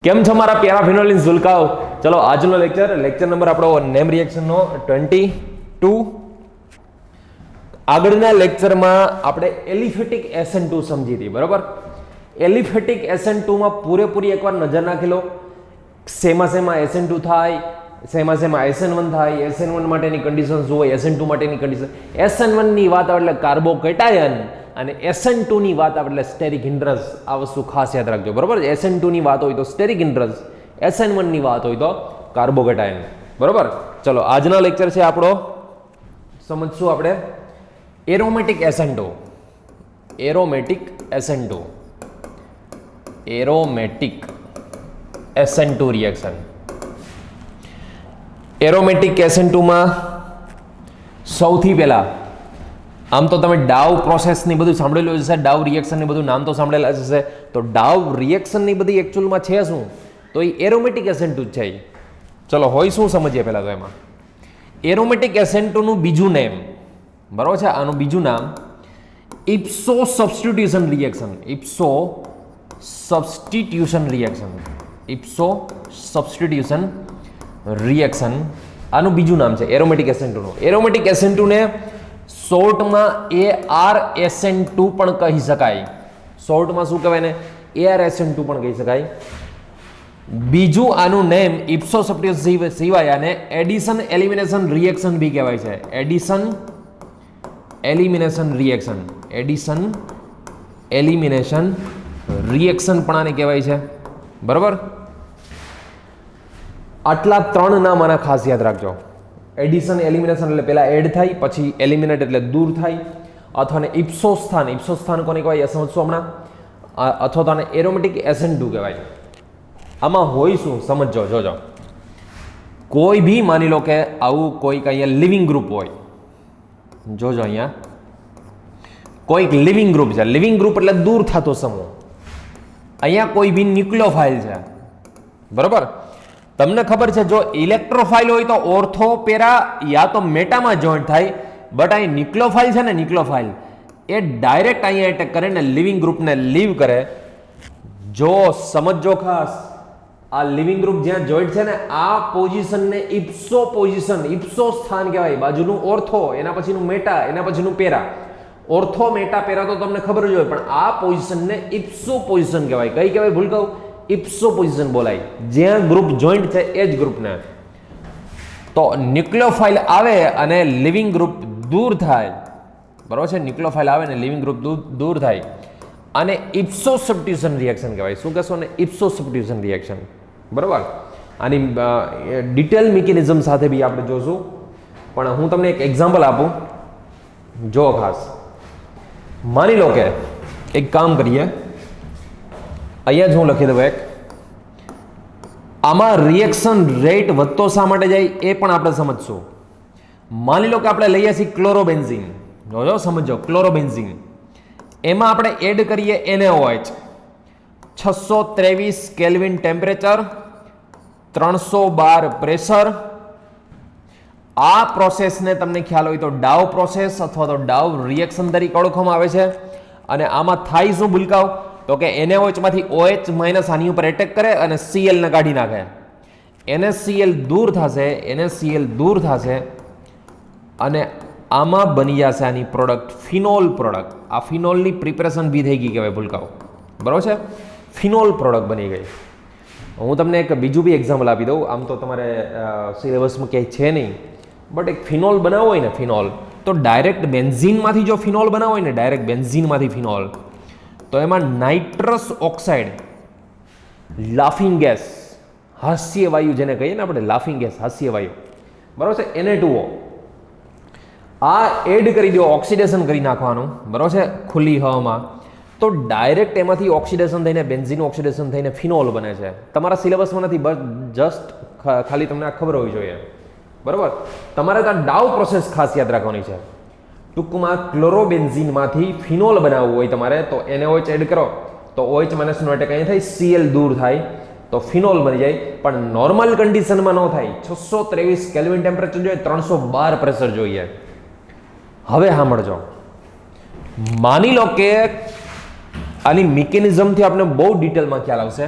કેમ છો મારા પ્યારા ફિનોલિન ઝુલકાઓ? ચલો આજનો લેક્ચર નંબર આપણો નેમ રિએક્શનનો 22. આગળના લેક્ચરમાં આપણે એલિફેટિક SN2 સમજી હતી, બરાબર? એલિફેટિક SN2 માં પૂરેપૂરી એકવાર નજર નાખી લો. શેમાં SN2 થાય, શેમાં SN1 થાય, SN1 માટેની કન્ડિશન શું હોય, SN2 માટેની કન્ડિશન. SN1 ની વાત આવે એટલે કાર્બોકેટાયન અને SN2 ની વાત આવે એટલે સ્ટેરિક હિન્ડ્રન્સ. આ વસ્તુ ખાસ યાદ રાખજો, બરાબર? SN2 ની વાત હોય તો સ્ટેરિક હિન્ડ્રન્સ, SN1 ની વાત હોય તો કાર્બોકેટાયન, બરાબર? ચલો આજના લેક્ચર છે આપણો, સમજશું આપણે aromatic SN2. Aromatic SN2 aromatic SN2 reaction. Aromatic SN2 માં સૌથી પહેલા આમ તો તમે ડાવ પ્રોસેસની બધું સાંભળેલું હશે, ડાવ રિએક્શનની બધું નામ તો સાંભળેલા હશે. તો ડાવ રિએક્શનની બધી એકચ્યુઅલમાં છે શું? તો એ એરોમેટિક SN2 જ છે. ચલો હોય શું સમજીએ પહેલાં તો એમાં. એરોમેટિક SN2 નું બીજું નેમ, બરાબર છે, આનું બીજું નામ ipso substitution reaction. Ipso substitution reaction. Ipso substitution reaction આનું બીજું નામ છે એરોમેટિક SN2 નું. એરોમેટિક SN2 ને શોર્ટમાં ARSN2 પણ કહી શકાય. શોર્ટમાં શું કહેવાય ને? ARSN2 પણ કહી શકાય. બીજું આનું નેમ ઇપ્સો સબસ્ટિટ્યુશન સિવાય આને એડિશન એલિમિનેશન રિએક્શન બી કહેવાય છે. Addition elimination reaction. Addition elimination reaction પણ આને કહેવાય છે, બરાબર? આટલા ત્રણ નામ આના ખાસ યાદ રાખજો. એડિશન એલિમિનેશન એટલે પહેલા એડ થાય, પછી એલિમિનેટ એટલે દૂર થાય, અથવા ઇપ્સો સ્થાન. ઇપ્સો સ્થાન કોને કહેવાય એ સમજશો હમણાં. અથવા તો આને એરોમેટિક SN2 કહેવાય. આમાં હોય શું સમજો, જોજો. કોઈ બી માની લો કે આવું કોઈક અહીંયા લિવિંગ ગ્રુપ હોય, જોજો અહીંયા કોઈક લિવિંગ ગ્રુપ છે. લિવિંગ ગ્રુપ એટલે દૂર થતો સમૂહ. અહીંયા કોઈ બી ન્યુક્લિયોફાઇલ છે, બરાબર? તમને ખબર છે જો ઇલેક્ટ્રોફાઇલ હોય તો ઓર્થો પેરા યા તો મેટામાં જોઈન્ટ થાય, બટ અહીં ન્યુક્લિયોફાઇલ છે ને, ન્યુક્લિયોફાઇલ એ ડાયરેક્ટ અહીંયા એટેક કરે ને લિવિંગ ગ્રુપને લીવ કરે. જો સમજો ખાસ, આ લિવિંગ ગ્રુપ જ્યાં જોઈન્ટ છે ને આ પોઝિશનને ઇપ્સો પોઝિશન, ઇપ્સો સ્થાન કહેવાય. બાજુનું ઓર્થો, એના પછીનું મેટા, એના પછીનું પેરા. ઓર્થો મેટા પેરા તો તમને ખબર જ હોય, પણ આ પોઝિશનને ઇપ્સો પોઝિશન કહેવાય. કઈ કહેવાય? ભૂલ કહું, ઇપ્સો પોઝિશન બોલાય. જ્યાં ગ્રુપ જોઈન્ટ છે એ જ ગ્રુપને. તો ન્યુક્લિયોફાઇલ આવે અને લિવિંગ ગ્રુપ દૂર થાય, બરાબર છે? ન્યુક્લિયોફાઇલ આવે ને લિવિંગ ગ્રુપ દૂર થાય અને ઇપ્સો સબસ્ટિટ્યુશન રિએક્શન કહેવાય. શું કહેશો ને? ઇપ્સો સબસ્ટિટ્યુશન રિએક્શન, બરાબર? આની ડિટેલ મિકેનિઝમ સાથે બી આપણે જોશું, પણ હું તમને એક એક્ઝામ્પલ આપું, જો ખાસ. માની લો કે એક કામ કરીએ, અહીંયા જ હું લખી દઉં એક. આમાં રિએક્શન રેટ વધતો શા માટે જાય એ પણ આપણે સમજશું. માની લો કે આપણે લઈએ છીએ ક્લોરોબેન્ઝીન. જો સમજો, ક્લોરોબેન્ઝીન એમાં આપણે એડ કરીએ NaOH. 623 kelvin temperature, 312 pressure. આ પ્રોસેસને તમને ખ્યાલ હોય તો ડાવ પ્રોસેસ અથવા તો ડાવ રિએક્શન તરીકે ઓળખવામાં આવે છે. અને આમાં થાય શું ભૂલકાઓ? તો કે NaOH માંથી OH માઇનસ આની ઉપર એટેક કરે અને Cl ને કાઢી નાખે. NaCl દૂર થશે, NaCl દૂર થશે અને આમાં બની જશે આની પ્રોડક્ટ ફિનોલ પ્રોડક્ટ. આ ફિનોલની પ્રિપેરેશન બી થઈ ગઈ કહેવાય ભૂલકાઓ, બરાબર છે? ફિનોલ પ્રોડક્ટ બની ગઈ. હું તમને એક બીજું બી એક્ઝામ્પલ આપી દઉં. આમ તો તમારે સિલેબસમાં ક્યાંય છે નહીં, બટ એક ફિનોલ બનાવવો હોય ને, ફિનોલ તો ડાયરેક્ટ બેન્ઝીનમાંથી જો ફિનોલ બનાવવો હોય ને, ડાયરેક્ટ બેન્ઝીનમાંથી ફિનોલ, તો એમાં નાઇટ્રસ ઓક્સાઇડ, લાફિંગ ગેસ, હાસ્ય વાયુ જેને કહીએ ને આપણે, લાફિંગ ગેસ, હાસ્ય વાયુ, બરાબર છે? Na2O આ એડ કરી દો, ઓક્સિડેશન કરી નાખવાનું, બરાબર છે? ખુલ્લી હવામાં તો ડાયરેક્ટ એમાંથી ઓક્સિડેશન થઈને બેન્ઝીન ઓક્સિડેશન થઈને ફિનોલ બને છે. તમારા સિલેબસમાં નથી, બસ જસ્ટ ખાલી તમને આ ખબર હોવી જોઈએ, બરાબર? તમારે તો ડાવ પ્રોસેસ ખાસ યાદ રાખવાની છે. ટૂંકમાં ક્લોરોબેન્ઝીનમાંથી ફિનોલ બનાવવું હોય તમારે તો NaOH એડ કરો તો OH માઇનસનો એટેક અહીંયા થાય, Cl દૂર થાય તો ફિનોલ બની જાય. પણ નોર્મલ કન્ડિશનમાં ન થાય. 623 કેલ્વિન ટેમ્પરેચર જોઈએ, 312 પ્રેશર જોઈએ. હવે સાંભળજો, માની લો કે આની મિકેનિઝમથી આપણે બહુ ડિટેલમાં ખ્યાલ આવશે,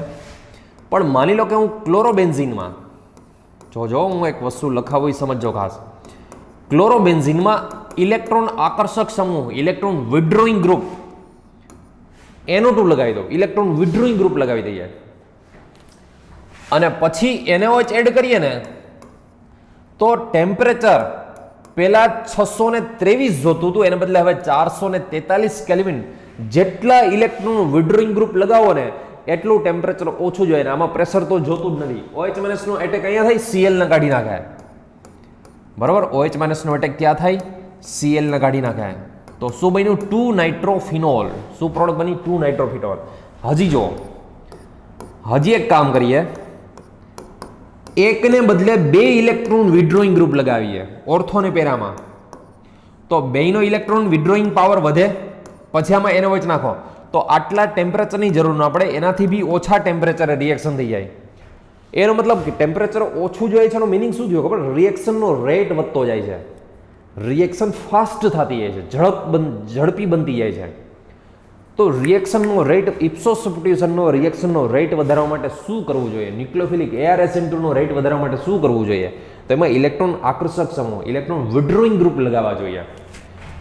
પણ માની લો કે હું ક્લોરોબેન્ઝીનમાં, જો હું એક વસ્તુ લખાવું એ સમજો ખાસ. ક્લોરોબેન્ઝીનમાં ઇલેક્ટ્રોન આકર્ષક સમૂહ, ઇલેક્ટ્રોન વિડ્રોઈંગ ગ્રુપ NO2 લગાવી દો, ઇલેક્ટ્રોન વિડ્રોઈંગ ગ્રુપ લગાવી દઈએ અને પછી NaOH એડ કરીએ ને તો ટેમ્પરેચર પહેલા 623 જોતું હતું, એને બદલે હવે 443 કેલ્વિન. જેટલા ઇલેક્ટ્રોન વિડ્રોઈંગ ગ્રુપ લગાવો ને એટલું ટેમ્પરેચર ઓછું જોઈએ. આમાં પ્રેશર તો જોતું જ નથી. OH- નો એટેક અહીંયા થાય, Cl ને કાઢી નાખે. બરાબર, OH- નો એટેક ક્યાં થાય? Cl ને કાઢી નાખે. તો શું બન્યું? 2 નાઇટ્રોફિનોલ. શું પ્રોડક્ટ બની? 2 નાઇટ્રોફિનોલ. હજી જો, હજી એક કામ કરીએ, એકને બદલે 2 ઇલેક્ટ્રોન વિડ્રોઈંગ ગ્રુપ લગાવીએ ઓર્થો ને પેરામાં, તો બેનો ઇલેક્ટ્રોન વિડ્રોઈંગ પાવર વધે. પછી આમાં NaOH નાખો તો આટલા ટેમ્પરેચરની જરૂર ન પડે, એનાથી બી ઓછા ટેમ્પરેચરે રિએક્શન થઈ જાય. એનો મતલબ કે ટેમ્પરેચર ઓછું જોઈએ છે એનો મિનિંગ શું થયો ખબર? રિએક્શનનો રેટ વધતો જાય છે, રિએક્શન ફાસ્ટ થતી જાય છે, ઝડપી બનતી જાય છે. તો રિએક્શનનો રેટ, ઇપ્સો સબસ્ટિટ્યુશનનો રિએક્શનનો રેટ વધારવા માટે શું કરવું જોઈએ? ન્યુક્લિયોફિલિક ArSN2 નો રેટ વધારવા માટે શું કરવું જોઈએ? તો એમાં ઇલેક્ટ્રોન આકર્ષક સમૂહ, ઇલેક્ટ્રોન વિડ્રોઈંગ ગ્રુપ લગાવવા જોઈએ.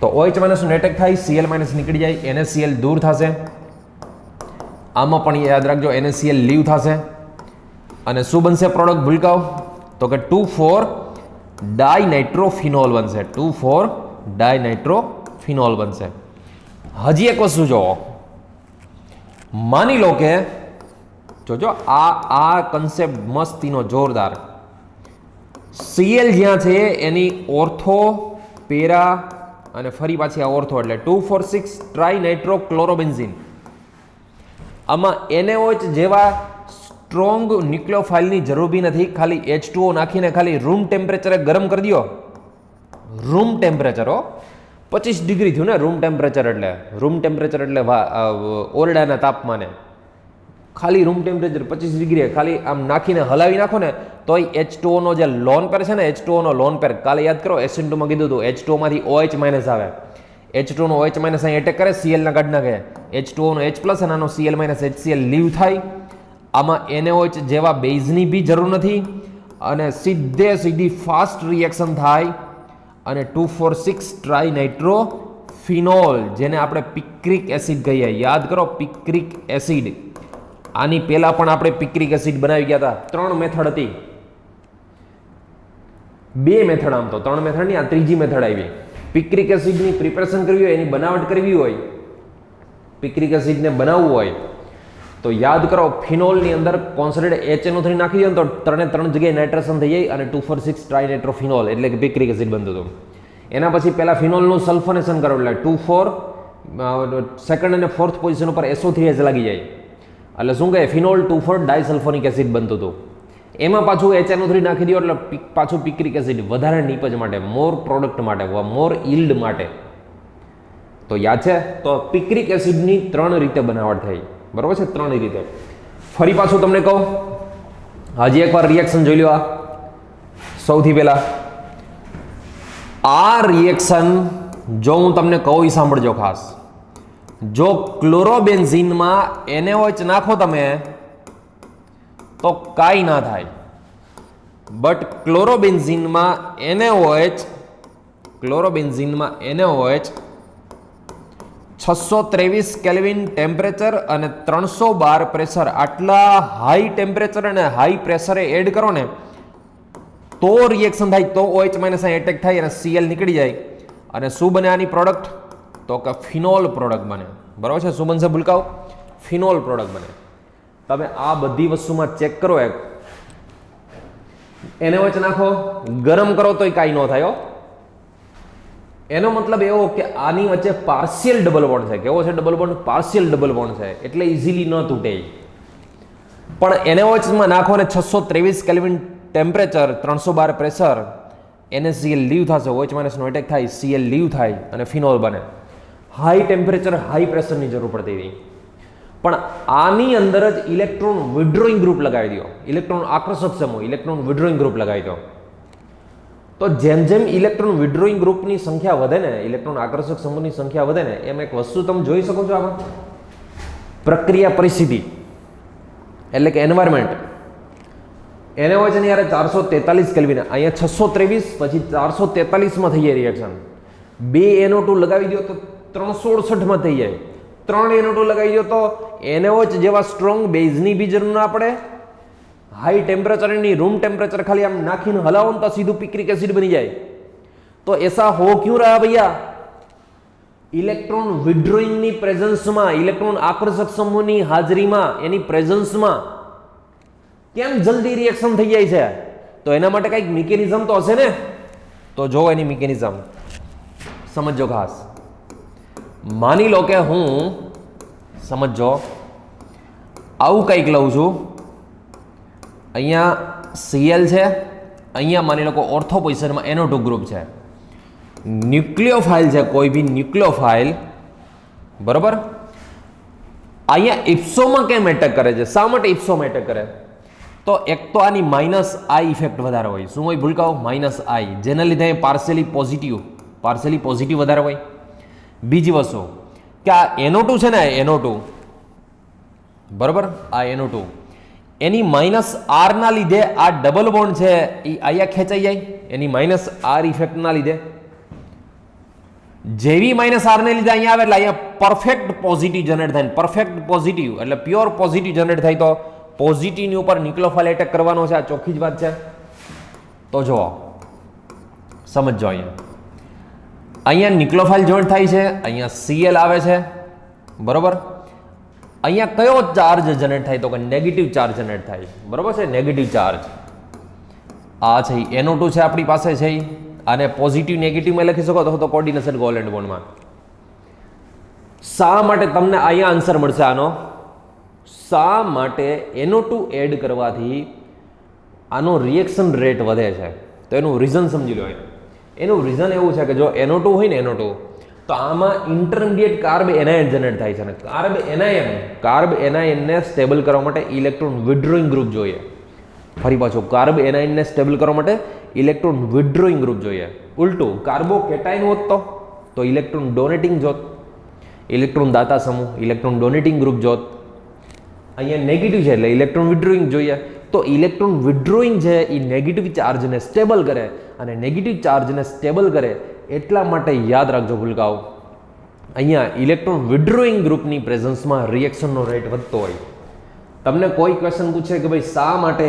તો OH- નો એટેક થાય, Cl- નીકળી જાય, NaCl દૂર થશે. આમાં પણ યાદ રાખજો NaCl લીવ થશે અને શું બનશે પ્રોડક્ટ? ભૂલકાઓ તો કે 2,4-ડાયનાઇટ્રોફિનોલ બનશે. 2,4-ડાયનાઇટ્રોફિનોલ બનશે. હજી એક વસ્તુ જો, માની લો કે જોજો આ કન્સેપ્ટ મસ્તીનો જોરદાર. Cl જ્યાં છે એની ઓર્થો, પેરા અને ફરી પાછી આ ઓર્થો એટલે 2,4,6 ટ્રાઇનાઇટ્રોક્લોરોબેન્ઝીન. આમાં NaOH જેવા સ્ટ્રોંગ ન્યુક્લિયોફાઇલની જરૂર બી નથી. ખાલી H2O નાખીને ખાલી રૂમ ટેમ્પરેચરે ગરમ કરી દો. રૂમ ટેમ્પરેચર 25 ડિગ્રી થયું ને રૂમ ટેમ્પરેચર એટલે ઓરડાના તાપમાને ખાલી રૂમ ટેમ્પરેચર 25 ડિગ્રી ખાલી આમ નાખીને હલાવી નાખો ને તોય H2O નો જે લોન પેર છે ને, H2O નો લોન પેર, કાલે યાદ કરો SN2 માં કીધું હતું, H2O માંથી OH- આવે. H2O નો OH- અહીં એટેક કરે, Cl ના કાઢી નાખે, H2O નો H+ અને આનો Cl- HCl લીવ થાય. આમાં NaOH જેવા બેઝની બી જરૂર નથી અને સીધી ફાસ્ટ રિએક્શન થાય અને 2,4,6 ટ્રાઇનાઇટ્રોફિનોલ, જેને આપણે પિક્રિક એસિડ કહીએ. યાદ કરો, પિક્રિક એસિડ. આની પહેલા પણ આપણે પિક્રિક એસિડ બનાવી ગયા હતા. 3 મેથડ હતી, 2 મેથડ, આમ તો 3 મેથડ ની, આ ત્રીજી મેથડ આવી. પિક્રિક એસિડની પ્રિપેરેશન કરવી હોય, એની બનાવટ કરવી હોય, પિક્રિક એસિડને બનાવવું હોય તો યાદ કરો, ફિનોલની અંદર કોન્સન્ટ્રેટ HNO3 નાખી દો તો 3 જગ્યાએ નાઇટ્રેશન થઈ જાય અને 2,4,6 ટ્રાઇનાઇટ્રોફિનોલ એટલે કે પિક્રિક એસિડ બનતું હતું. એના પછી પહેલા ફિનોલનું સલ્ફોનેશન કરો એટલે 2,4 સેકન્ડ અને ફોર્થ પોઝિશન ઉપર SO3H લાગી જાય એટલે શું કહે? ફિનોલ 2,4 ડાયસલ્ફોનિક એસિડ બનતું હતું. એમાં પાછું HNO3 નાખી દો એટલે પાછું પિક્રિક એસિડ, વધારે નીપજ માટે, મોર પ્રોડક્ટ માટે, મોર ઈલ્ડ માટે. તો યાદ છે? તો પિક્રિક એસિડની 3 રીતે બનાવટ થઈ. બરોબર છે? 3 રીતે. ફરી પાછું તમને કહું, હજી એકવાર રિએક્શન જોઈ લો. આ સૌથી પહેલા આ રિએક્શન જો હું તમને કહું એ સાંભળજો ખાસ. જો ક્લોરોબેન્ઝીનમાં NaOH નાખો તમે તો કાંઈ ના થાય, બટ ક્લોરોબેન્ઝીનમાં NaOH 623 કેલ્વિન ટેમ્પરેચર અને 312 પ્રેશર, આટલા હાઈ ટેમ્પરેચર અને હાઈ પ્રેશરે એડ કરો ને તો રિએક્શન થાય, તો OH- અહીં એટેક થાય અને Cl નીકળી જાય અને શું બને આની પ્રોડક્ટ? તો કે ફિનોલ પ્રોડક્ટ બને. બરાબર છે? શું બનશે ભૂલકાઓ? ફિનોલ પ્રોડક્ટ બને. તમે આ બધી વસ્તુમાં ચેક કરો, એક NaOH નાખો, ગરમ કરો તોય કાંઈ ન થાય. એનો મતલબ એવો કે આની વચ્ચે પાર્શિયલ ડબલ બોન્ડ છે. કેવો છે double bond? Partial double bond છે એટલે ઇઝીલી ન તૂટે. પણ NaOH માં નાખો ને 623 kelvin temperature, 312 pressure, NaCl leave થશે, OH- નો એટેક થાય, Cl લીવ થાય અને ફિનોલ બને. હાઈ ટેમ્પરેચર હાઈ પ્રેશરની જરૂર પડતી હતી. પણ આની અંદર જ ઇલેક્ટ્રોન વિડ્રોઈંગ ગ્રુપ લગાવી દો, ઇલેક્ટ્રોન આકર્ષક સમૂહ, ઇલેક્ટ્રોન વિડ્રોઈંગ ગ્રુપ લગાવી દો. તો જેમ જેમ ઇલેક્ટ્રોન વિડ્રોઈંગ ગ્રુપની સંખ્યા વધે ને, ઇલેક્ટ્રોન આકર્ષક સમૂહની સંખ્યા વધે ને, એમ એક વસ્તુ તમે જોઈ શકો છો આમાં, પ્રક્રિયા પરિસ્થિતિ. એટલે કે એન્વાયરમેન્ટ, એને હોય છે ને યાર 443 કેલ્વિન, અહીંયા 623 પછી 443માં થઈ જાય રિએક્શન. 2 NO2 લગાવી દો તો 368માં થઈ જાય. 3 NO2 લગાવી દો તો NaOH જેવા સ્ટ્રોંગ બેઝની બી જરૂર ના પડે. હાઈ ટેમ્પરેચરની રૂમ ટેમ્પરેચર ખાલી આમ નાખીને હલાવો તો સીધું પિક્રિક એસિડ બની જાય. તો એસા હો ક્यों रहा भैया? ઇલેક્ટ્રોન વિડ્રોઈંગની પ્રેઝન્સમાં, ઇલેક્ટ્રોન આકર્ષક સમૂહની હાજરીમાં, એની પ્રેઝન્સમાં કેમ જલ્દી રિએક્શન થઈ જાય છે? તો એના માટે કંઈક મિકેનિઝમ તો હશે ને. તો જો એની મિકેનિઝમ સમજો ખાસ. માની લો કે હું સમજો આવું કંઈક લઉં છું. અહીંયા Cl છે, અહીંયા માની લો કે ઓર્થો પોઝિશનમાં NO2 ગ્રુપ છે. ન્યુક્લિયોફાઇલ છે, કોઈ બી ન્યુક્લિયોફાઇલ, બરોબર. અહીંયા ઇપ્સોમાં કેમ એટેક કરે છે? શા માટે ઇપ્સોમાં એટેક કરે? તો એક તો આની માઇનસ આઈ ઇફેક્ટ વધારે હોય. શું હોય ભૂલકાઓ? માઇનસ આઈ, જેના લીધે પાર્શિયલી પોઝિટિવ વધારે હોય. બીજી વસ્તુ કે આ NO2 છે ને, NO2 બરોબર, આ NO2 એની માઇનસ આર ના લીધે આ ડબલ બોન્ડ છે એ અહીંયા ખેંચાઈ જાય, એની માઇનસ આર ઇફેક્ટના લીધે. જેવી માઇનસ આર ને લીધે અહીંયા આવે એટલે અહીંયા પરફેક્ટ પોઝિટિવ જનરેટ થાય. પરફેક્ટ પોઝિટિવ એટલે પ્યોર પોઝિટિવ જનરેટ થાય. તો પોઝિટિવની ઉપર ન્યુક્લિયોફાઇલ એટેક કરવાનો છે. આ ચોખ્ખી જ વાત છે. તો જુઓ, સમજો. અહીંયા ન્યુક્લિયોફાઇલ જોઈન્ટ થાય છે, અહીંયા Cl આવે છે, બરોબર. અહીંયા કયો ચાર્જ જનરેટ થાય? તો કે નેગેટિવ ચાર્જ જનરેટ થાય, બરોબર છે, નેગેટિવ ચાર્જ. આ છે NO2 છે આપણી પાસે છે, અને પોઝિટિવ નેગેટિવમાં લખી શકો તો કોર્ડિનેશન કોવેલેન્ટ બોન્ડમાં. શા માટે તમને અહીંયા આન્સર મળશે આનો? શા માટે NO2 એડ કરવાથી આનો રિએક્શન રેટ વધે છે? તો એનું રીઝન સમજી લો. એનું રીઝન એવું છે કે જો NO2 હોય ને, NO2 તો આમાં ઇન્ટરમીડિયેટ કાર્બ એનાયન જનરેટ થાય છે. અને કાર્બ એનાયનને સ્ટેબલ કરવા માટે ઇલેક્ટ્રોન વિડ્રોઈંગ ગ્રુપ જોઈએ. ફરી પાછું, કાર્બ એનાયનને સ્ટેબલ કરવા માટે ઇલેક્ટ્રોન વિડ્રોઈંગ ગ્રુપ જોઈએ. ઉલટું, કાર્બો કેટાયન હોત તો ઇલેક્ટ્રોન ડોનેટિંગ જોત, ઇલેક્ટ્રોન દાતા સમૂહ, ઇલેક્ટ્રોન ડોનેટિંગ ગ્રુપ જોત. અહીંયા નેગેટિવ છે એટલે ઇલેક્ટ્રોન વિડ્રોઈંગ જોઈએ. તો ઇલેક્ટ્રોન વિડ્રોઈંગ છે એ નેગેટિવ ચાર્જને સ્ટેબલ કરે, અને નેગેટિવ ચાર્જને સ્ટેબલ કરે એટલા માટે યાદ રાખજો ભૂલકાઓ, અહીંયા ઇલેક્ટ્રોન વિડ્રોઈંગ ગ્રુપની પ્રેઝન્સમાં રિએક્શનનો રેટ વધતો હોય. તમને કોઈ ક્વેશ્ચન પૂછે કે ભાઈ શા માટે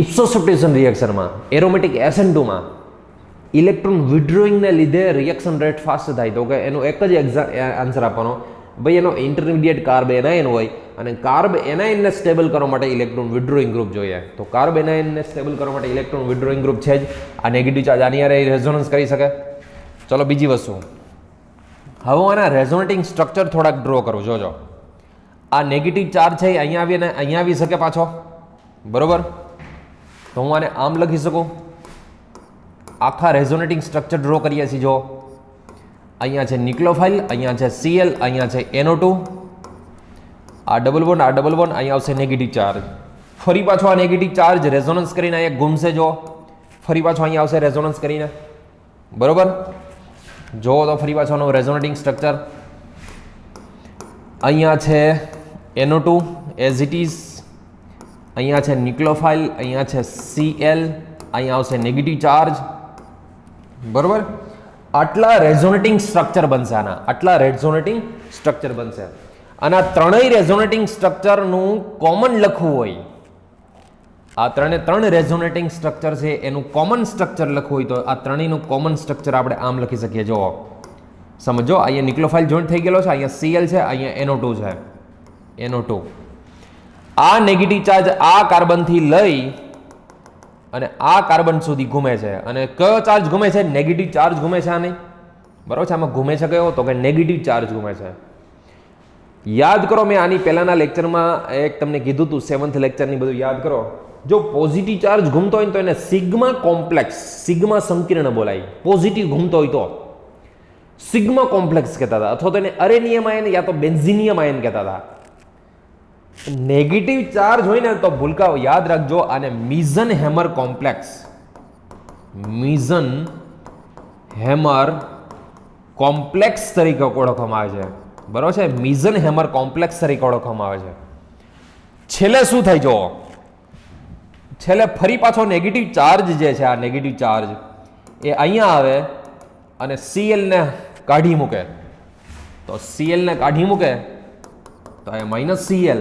ઇપ્સો સબસ્ટિટ્યુશન રિએક્શનમાં, એરોમેટિક SN2માં ઇલેક્ટ્રોન વિડ્રોઈંગને લીધે રિએક્શન રેટ ફાસ્ટ થાય? તો કે એનો એક જ આન્સર આપવાનો, ભાઈ એનો ઇન્ટરમીડિયેટ કાર્બ એનાયન હોય, અને કાર્બ એનાયનને સ્ટેબલ કરવા માટે ઇલેક્ટ્રોન વિડ્રોઈંગ ગ્રુપ જોઈએ. તો કાર્બ એનાયનને સ્ટેબલ કરવા માટે ઇલેક્ટ્રોન વિડ્રોઈંગ ગ્રુપ છે જ. આ નેગેટિવ ચાર્જ આની યારે રેઝોનન્સ કરી શકે. ચલો બીજી વસ્તુ, હવે હું આના રેઝોનેટિંગ સ્ટ્રક્ચર થોડાક ડ્રો કરું. જોજો, આ નેગેટિવ ચાર્જ છે અહીંયા આવીને અહીંયા આવી શકે પાછો, બરોબર. તો હું આને આમ લખી શકું. આખા રેઝોનેટિંગ સ્ટ્રક્ચર ડ્રો કરીએ છીએ. જો અહીંયા છે ન્યુક્લિયોફાઇલ, અહીંયા છે Cl, અહીંયા છે NO2, આ ડબલ બોન્ડ, અહીંયા આવશે નેગેટિવ ચાર્જ. ફરી પાછો આ નેગેટિવ ચાર્જ રેઝોનન્સ કરીને અહીંયા ઘૂમશે. જો ફરી પાછો અહીંયા આવશે રેઝોનન્સ કરીને, બરોબર. જો તો ફરી પાછોનું રેઝોનેટિંગ સ્ટ્રક્ચર અહીંયા છે NO2 એઝ ઇટ ઇઝ, અહીંયા છે ન્યુક્લિયોફાઇલ, અહીંયા છે Cl, અહીંયા આવશે નેગેટિવ ચાર્જ, બરોબર. આટલા રેઝોનેટિંગ સ્ટ્રક્ચર બનશે. આટલા રેઝોનેટિંગ સ્ટ્રક્ચર બનશે. અને આ ત્રણેય રેઝોનેટિંગ સ્ટ્રક્ચરનું કોમન લખવું હોય, આ ત્રણ રેઝોનેટિંગ સ્ટ્રક્ચર છે એનું કોમન સ્ટ્રક્ચર લખવું હોય તો આ ત્રણેયનું કોમન સ્ટ્રક્ચર આપણે આમ લખી શકીએ. જો સમજો, અહીંયા ન્યુક્લિયોફાઇલ જોઈન્ટ થઈ ગયેલો છે, અહીંયા Cl છે, અહીંયા NO2 છે. NO2 આ નેગેટિવ ચાર્જ આ કાર્બનથી લઈ અને આ કાર્બન સુધી ઘૂમે છે. અને કયો ચાર્જ ઘૂમે છે? નેગેટિવ ચાર્જ ઘૂમે છે. આની બરોબર છે. આમાં ઘૂમે છે કયો? તો કે નેગેટિવ ચાર્જ ઘૂમે છે. યાદ કરો, મેં આની પહેલાના લેક્ચરમાં એક તમને કીધું હતું, 7th લેક્ચરની બધું યાદ કરો. જો પોઝિટિવ ચાર્જ ઘૂમતો હોય તો એને સિગ્મા કોમ્પ્લેક્સ, સિગ્મા સંકીર્ણ બોલાય. પોઝિટિવ ઘૂમતો હોય તો સિગ્મા કોમ્પ્લેક્સ કહેતા હતા, અથવા તો એને અરેનિયમ આયન યા તો બેન્ઝિનિયમ આયન કહેતા હતા. નેગેટિવ ચાર્જ હોય ને તો ભૂલકાઓ યાદ રાખજો, આને મિઝન હેમર કોમ્પ્લેક્સ, મિઝન હેમર કોમ્પ્લેક્સ તરીકે ઓળખવામાં આવે છે, બરોબર છે. મિઝન હેમર કોમ્પ્લેક્સ તરીકે ઓળખવામાં આવે છે. છેલ્લે શું થાય જો છેલ્લે ફરી પાછો નેગેટિવ ચાર્જ જે છે, આ નેગેટિવ ચાર્જ એ અહીંયા આવે અને Cl ને કાઢી મૂકે. તો Cl ને કાઢી મૂકે તો એ -Cl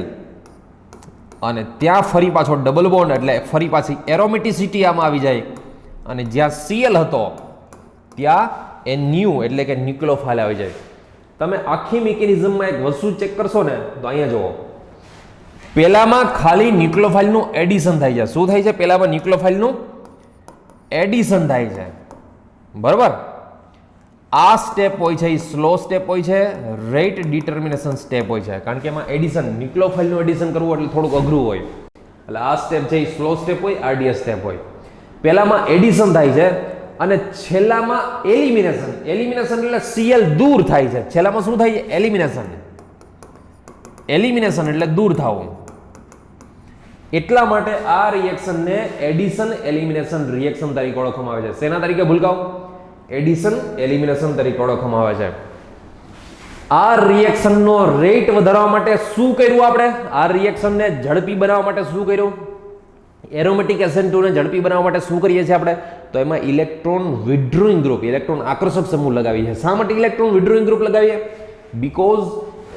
અને ત્યાં ફરી પાછો ડબલ બોન્ડ એટલે ફરી પાછી એરોમેટિસિટી આમાં આવી જાય અને જ્યાં Cl હતો ત્યાં Nu એટલે કે ન્યુક્લિયોફાઇલ આવી જાય. તમે આખી મિકેનિઝમમાં એક વસ્તુ ચેક કરશો ને તો અહીંયા જુઓ, પહેલામાં ખાલી ન્યુક્લિયોફાઇલનું એડિશન થાય છે. શું થાય છે? પહેલામાં ન્યુક્લિયોફાઇલનું એડિશન થાય છે, બરાબર. આ સ્ટેપ હોય છે એ સ્લો સ્ટેપ હોય છે, રેટ ડિટર્મિનેશન સ્ટેપ હોય છે, કારણ કે એમાં એડિશન ન્યુક્લિયોફાઇલનું એડિશન કરવું એટલે થોડુંક અઘરું હોય. એટલે આ સ્ટેપ છે એ સ્લો સ્ટેપ હોય, RDS સ્ટેપ હોય. પહેલામાં એડિશન થાય છે અને છેલ્લામાં એલિમિનેશન. એલિમિનેશન એટલે Cl દૂર થાય છે. છેલ્લામાં શું થાય છે? એલિમિનેશન. એલિમિનેશન એટલે દૂર થવું. એટલા માટે આ રિએક્શનને એડિશન એલિમિનેશન રિએક્શન તરીકે ઓળખવામાં આવે છે. શેના તરીકે ભૂલકાઓ? એડિશન એલિમિનેશન તરીકે ઓળખવામાં આવે છે. આ રિએક્શનનો રેટ વધારવા માટે શું કર્યું આપણે? આ રિએક્શનને ઝડપી બનાવવા માટે શું કર્યું? એરોમેટિક SN2 ને ઝડપી બનાવવા માટે શું કરીએ છીએ આપણે? તો એમાં ઇલેક્ટ્રોન વિથડ્રોઈંગ ગ્રુપ, ઇલેક્ટ્રોન આકર્ષક સમૂહ લગાવીએ છીએ. શા માટે ઇલેક્ટ્રોન વિથડ્રોઈંગ ગ્રુપ લગાવીએ? બીકોઝ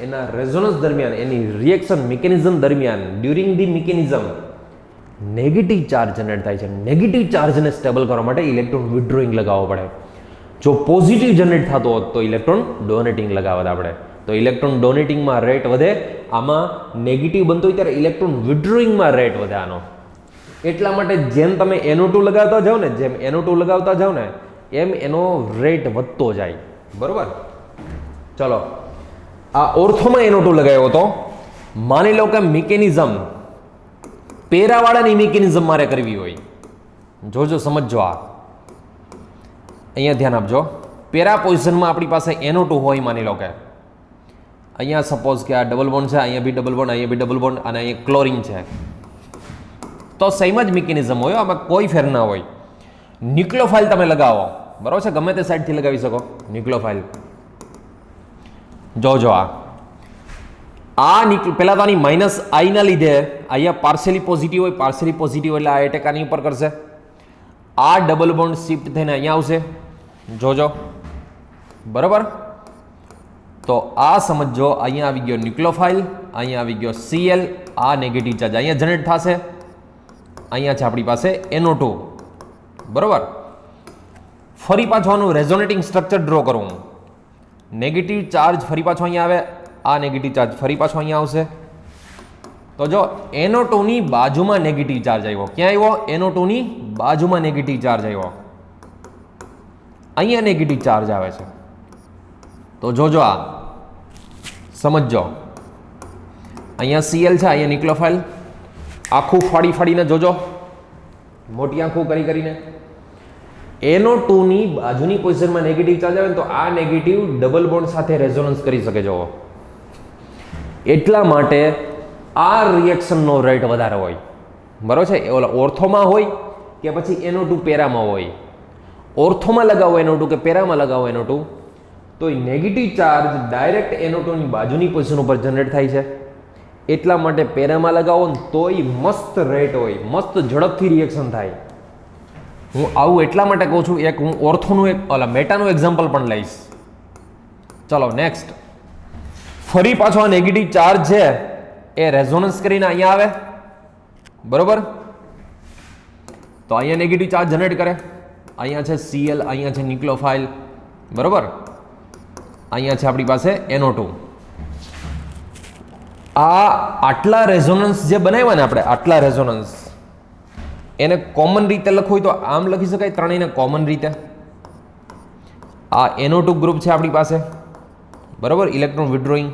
એના રેઝોનન્સ દરમિયાન, એની રિએક્શન મિકેનિઝમ દરમિયાન, during the mechanism negative charge generate થાય છે. નેગેટિવ ચાર્જને સ્ટેબલ કરવા માટે ઇલેક્ટ્રોન વિથડ્રોઈંગ લગાવવો પડે. જો પોઝિટિવ જનરેટ થતો હોત તો ઇલેક્ટ્રોન ડોનેટિંગ લગાવત આપણે. તો ઇલેક્ટ્રોન ડોનેટિંગમાં રેટ વધે, આમાં નેગેટિવ બનતો હોય ત્યારે ઇલેક્ટ્રોન વિથડ્રોઈંગમાં રેટ વધે આનો. એટલા માટે જેમ તમે NO2 લગાવતા જાઓ ને, જેમ NO2 લગાવતા જાઓ ને એમ એનો રેટ વધતો જાય, બરોબર. ચલો, આ ઓર્થોમાં NO2 લગાવ્યો હતો. માની લો કે મિકેનિઝમ પેરાવાળાની મિકેનિઝમ મારે કરવી હોય. જોજો, સમજો. આ અહીંયા ધ્યાન આપજો. પેરા પોઝિશનમાં આપણી પાસે NO2 હોય. માની લો કે અહીંયા સપોઝ કે આ ડબલ બોન્ડ છે, અહીંયા બી ડબલ બોન્ડ, અહીંયા બી ડબલ બોન્ડ અને અહીંયા ક્લોરિન છે. તો સેમ જ મિકેનિઝમ હોય, આમાં કોઈ ફેર ના હોય. ન્યુક્લિયોફાઇલ તમે લગાવો, બરાબર છે, ગમે તે સાઈડથી લગાવી શકો ન્યુક્લિયોફાઇલ. જોજો, આ પહેલા તો આની -I ના લીધે અહીંયા પાર્શિયલી પોઝિટિવ હોય, પાર્શિયલી પોઝિટિવ એટલે આ એટેક આની ઉપર કરશે. આ ડબલ બોન્ડ શિફ્ટ થઈને અહીંયા આવશે. જોજો, બરાબર. તો આ સમજો, અહીંયા આવી ગયો ન્યુક્લિયોફાઇલ, અહીંયા આવી ગયો Cl. આ નેગેટિવ ચાર્જ અહીંયા જનરેટ થશે. અહીંયા છે આપણી પાસે NO2, બરાબર. ફરી પાછું આનું રેઝોનેટિંગ સ્ટ્રક્ચર ડ્રો કરું. નેગેટિવ ચાર્જ ફરી પાછો અહીંયા આવે, આ નેગેટિવ ચાર્જ ફરી પાછો અહીંયા આવશે. તો જો NO2 ની બાજુમાં નેગેટિવ ચાર્જ આવ્યો. ક્યાં આવ્યો? NO2 ની બાજુમાં નેગેટિવ ચાર્જ આવ્યો. અહીંયા નેગેટિવ ચાર્જ આવે છે. તો જોજો, આ સમજો. અહીંયા Cl છે, અહીંયા ન્યુક્લિયોફાઇલ. આખું ફાડી ફાડીને જોજો, મોટી આંખો કરીને. NO2 ની બાજુની પોઝિશનમાં નેગેટિવ ચાર્જ આવે તો આ નેગેટિવ ડબલ બોન્ડ સાથે રેઝોનન્સ કરી શકે. જોવો, એટલા માટે આ રિએક્શનનો રેટ વધારે હોય, બરાબર છે. ઓલા ઓર્થોમાં હોય કે પછી NO2 પેરામાં હોય. ઓર્થોમાં લગાવો NO2 કે પેરામાં લગાવો NO2 તો નેગેટિવ ચાર્જ ડાયરેક્ટ NO2 ની બાજુની પોઝિશન ઉપર જનરેટ થાય છે. એટલા માટે પેરામાં લગાવો ને તોય મસ્ત રેટ હોય, મસ્ત ઝડપથી રિએક્શન થાય. હું આવું એટલા માટે કહું છું. એક હું ઓર્થોનું એક મેટાનું એક્ઝામ્પલ પણ લઈશ. ચલો નેક્સ્ટ. ફરી પાછો આ નેગેટિવ ચાર્જ છે એ રેઝોનન્સ કરીને અહીંયા આવે, બરોબર. તો અહીંયા નેગેટિવ ચાર્જ જનરેટ કરે. અહીંયા છે Cl, અહીંયા છે ન્યુક્લિયોફાઇલ, બરોબર. અહીંયા છે આપણી પાસે NO2. આટલા રેઝોનન્સ જે બનાવ્યા ને આપણે, આટલા રેઝોનન્સ એને કોમન રીતે લખવું હોય તો આમ લખી શકાય, ત્રણેયને કોમન રીતે. આ NO2 ગ્રુપ છે આપણી પાસે, બરાબર, ઇલેક્ટ્રોન વિથડ્રોઈંગ.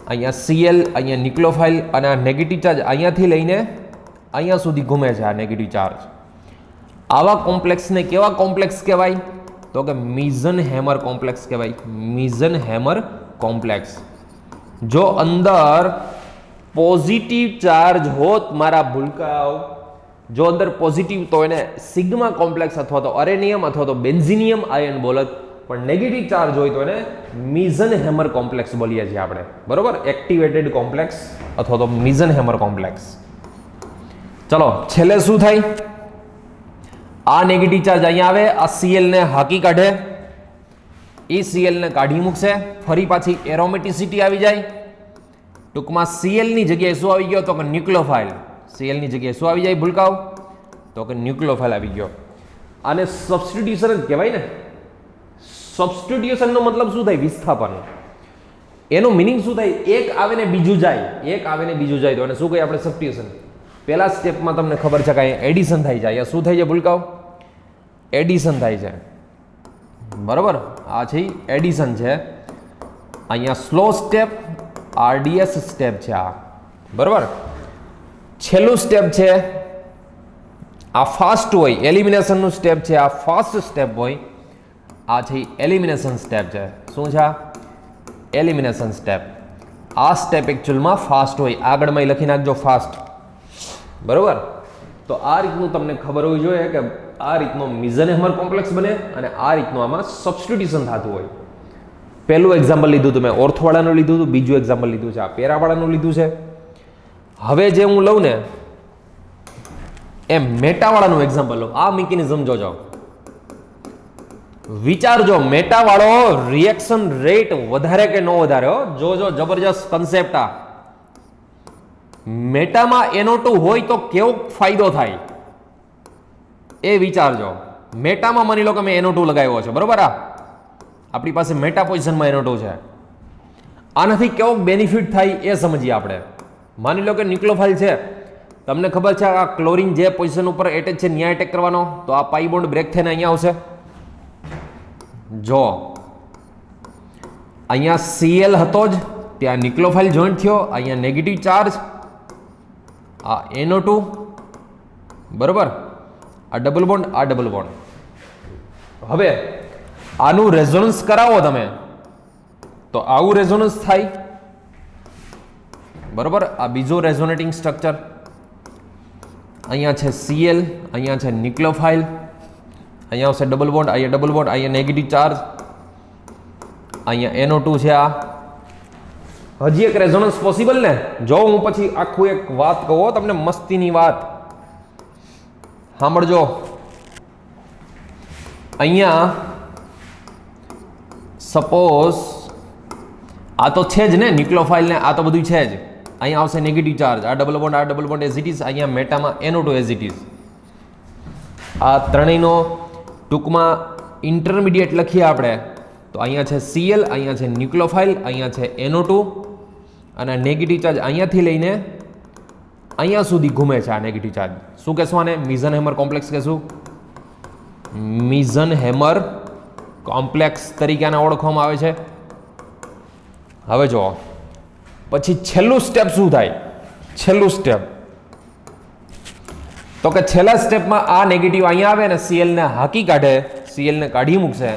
અહીંયા Cl, અહીંયા ન્યુક્લિયોફાઇલ અને આ નેગેટિવ ચાર્જ અહીંયાથી લઈને અહીંયા સુધી ઘૂમે છે. આ નેગેટિવ ચાર્જ આવા કોમ્પ્લેક્સને કેવા કોમ્પ્લેક્સ કહેવાય? તો કે મિઝન-હેમર કોમ્પ્લેક્સ કહેવાય. મિઝન-હેમર કોમ્પ્લેક્સ. જો અંદર પોઝિટિવ ચાર્જ હોત મારા ભૂલકાઓ, જો અંદર પોઝિટિવ તો એને સિગ્મા કોમ્પ્લેક્સ અથવા તો અરેનિયમ અથવા તો બેન્ઝિનિયમ આયન બોલત. પણ નેગેટિવ ચાર્જ હોય તો એને મિઝન-હેમર કોમ્પ્લેક્સ બોલીએ છીએ આપણે, બરોબર, એક્ટિવેટેડ કોમ્પ્લેક્સ અથવા તો મિઝન-હેમર કોમ્પ્લેક્સ. ચલો છેલ્લે શું થાય? આ નેગેટિવ ચાર્જ અહીંયા આવે, આ Cl ને હાકી કાઢે, એ Cl ને કાઢી મૂકશે, ફરી પાછી એરોમેટિસિટી આવી જાય. ટૂંકમાં Cl ની જગ્યાએ શું આવી ગયો? તો કે ન્યુક્લિયોફાઇલ. Cl ની જગ્યાએ શું આવી જાય ભૂલકાઓ? તો કે ન્યુક્લિયોફાઇલ આવી ગયો. આને સબસ્ટિટ્યુશન જ કહેવાય ને. સબસ્ટિટ્યુશનનો મતલબ શું થાય? વિસ્થાપન. એનો મિનિંગ શું થાય? એક આવે ને બીજું જાય, એક આવે ને બીજું જાય તો એને શું કહીએ આપણે? સબસ્ટિટ્યુશન. પહેલા સ્ટેપમાં તમને ખબર છે કે અહીંયા એડિશન થઈ જાય. અહીંયા શું થાય છે ભૂલકાઓ? એડિશન થાય છે, બરોબર. આ છે એડિશન છે. અહીંયા સ્લો સ્ટેપ, RDS સ્ટેપ છે આ, બરોબર. છેલ્લું સ્ટેપ છે આ ફાસ્ટ હોય, એલિમિનેશનનું સ્ટેપ છે, આ ફાસ્ટ સ્ટેપ હોય. આ છે એલિમિનેશન સ્ટેપ છે. શું છે? Elimination step. આ સ્ટેપ એકચ્યુઅલમાં ફાસ્ટ હોય. આગળમાં લખી નાખજો ફાસ્ટ, બરોબર. તો આ રીતનું તમને ખબર હોવી જોઈએ કે આ રીતનો મિઝન-હેમર કોમ્પ્લેક્સ બને અને આ રીતનું આમાં સબસ્ટિટ્યુશન થતું હોય. પહેલું એક્ઝામ્પલ લીધું હતું મેં, ઓર્થોવાળાનું લીધું હતું. બીજું એક્ઝામ્પલ લીધું છે આ પેરાવાળાનું લીધું છે. હવે જે હું લઉં ને એ મેટાવાળાનું એક્ઝામ્પલ લઉં. આ મિકેનિઝમ જોજો, વિચારજો. મેટાવાળો રિએક્શન રેટ વધારે કે ન વધારે? જોજો, જબરજસ્ત કન્સેપ્ટ. આ મેટામાં NO2 હોય તો કેવો ફાયદો થાય એ વિચારજો. મેટામાં માની લો કે મેં NO2 લગાવ્યો છે, બરોબર. આ આપણી પાસે મેટા પોઝિશનમાં NO2 છે. આનાથી કેવો બેનિફિટ થાય એ સમજીએ આપણે. માની લો કે ન્યુક્લિયોફાઇલ છે, તમને ખબર છે આ ક્લોરીન જે પોઝિશન ઉપર એટેચ છે ત્યાં એટેક કરવાનો, તો આ પાઈ બોન્ડ બ્રેક થઈને અહીંયા આવશે. જો અહીંયા Cl હતો જ, ત્યાં ન્યુક્લિયોફાઇલ જોઈન્ટ થયો, અહીંયા નેગેટિવ ચાર્જ, આ NO2, બરોબર. આ ડબલ બોન્ડ, આ ડબલ બોન્ડ. હવે આનું રેઝોનન્સ કરાવો તમે તો આવું રેઝોનન્સ થાય, બરોબર. આ બીજો રેઝોનેટિંગ સ્ટ્રક્ચર. અહીંયા છે Cl, અહીંયા છે ન્યુક્લિયોફાઇલ, અહીંયા આવશે ડબલ બોન્ડ, અહીંયા ડબલ બોન્ડ, અહીંયા નેગેટિવ ચાર્જ, અહીંયા NO2 છે. આ હજી એક રેઝોનન્સ પોસિબલ ને? જો હું પછી આખું એક વાત કહું તમને, મસ્તીની વાત સાંભળજો. અહીંયા સપોઝ આ તો છે જ ને ન્યુક્લિયોફાઇલ ને, આ તો બધું છે જ. અહીંયા આવશે નેગેટિવ ચાર્જ, આ ડબલ બોન્ડ, આ double bond as it is, અહીંયા મેટામાં NO2 એઝ ઇટ ઇઝ. આ ત્રણેયનો ટૂંકમાં ઇન્ટરમીડિયેટ લખીએ આપણે તો અહીંયા છે Cl, અહીંયા છે ન્યુક્લિયોફાઇલ, અહીંયા છે NO2 અને નેગેટિવ ચાર્જ અહીંયાથી લઈને અહીંયા સુધી ઘૂમે છે. આ નેગેટિવ ચાર્જ શું કહેશું? આને મિઝન-હેમર કોમ્પ્લેક્સ કહેશું. મિઝન-હેમર કોમ્પ્લેક્સ તરીકે આને ઓળખવામાં આવે છે. હવે જો પછી છેલ્લું સ્ટેપ શું થાય? છેલ્લું સ્ટેપ તો કે છેલ્લા સ્ટેપમાં આ નેગેટિવ અહીંયા આવે ને Cl ને હાકી કાઢે, Cl ને કાઢી મૂકશે,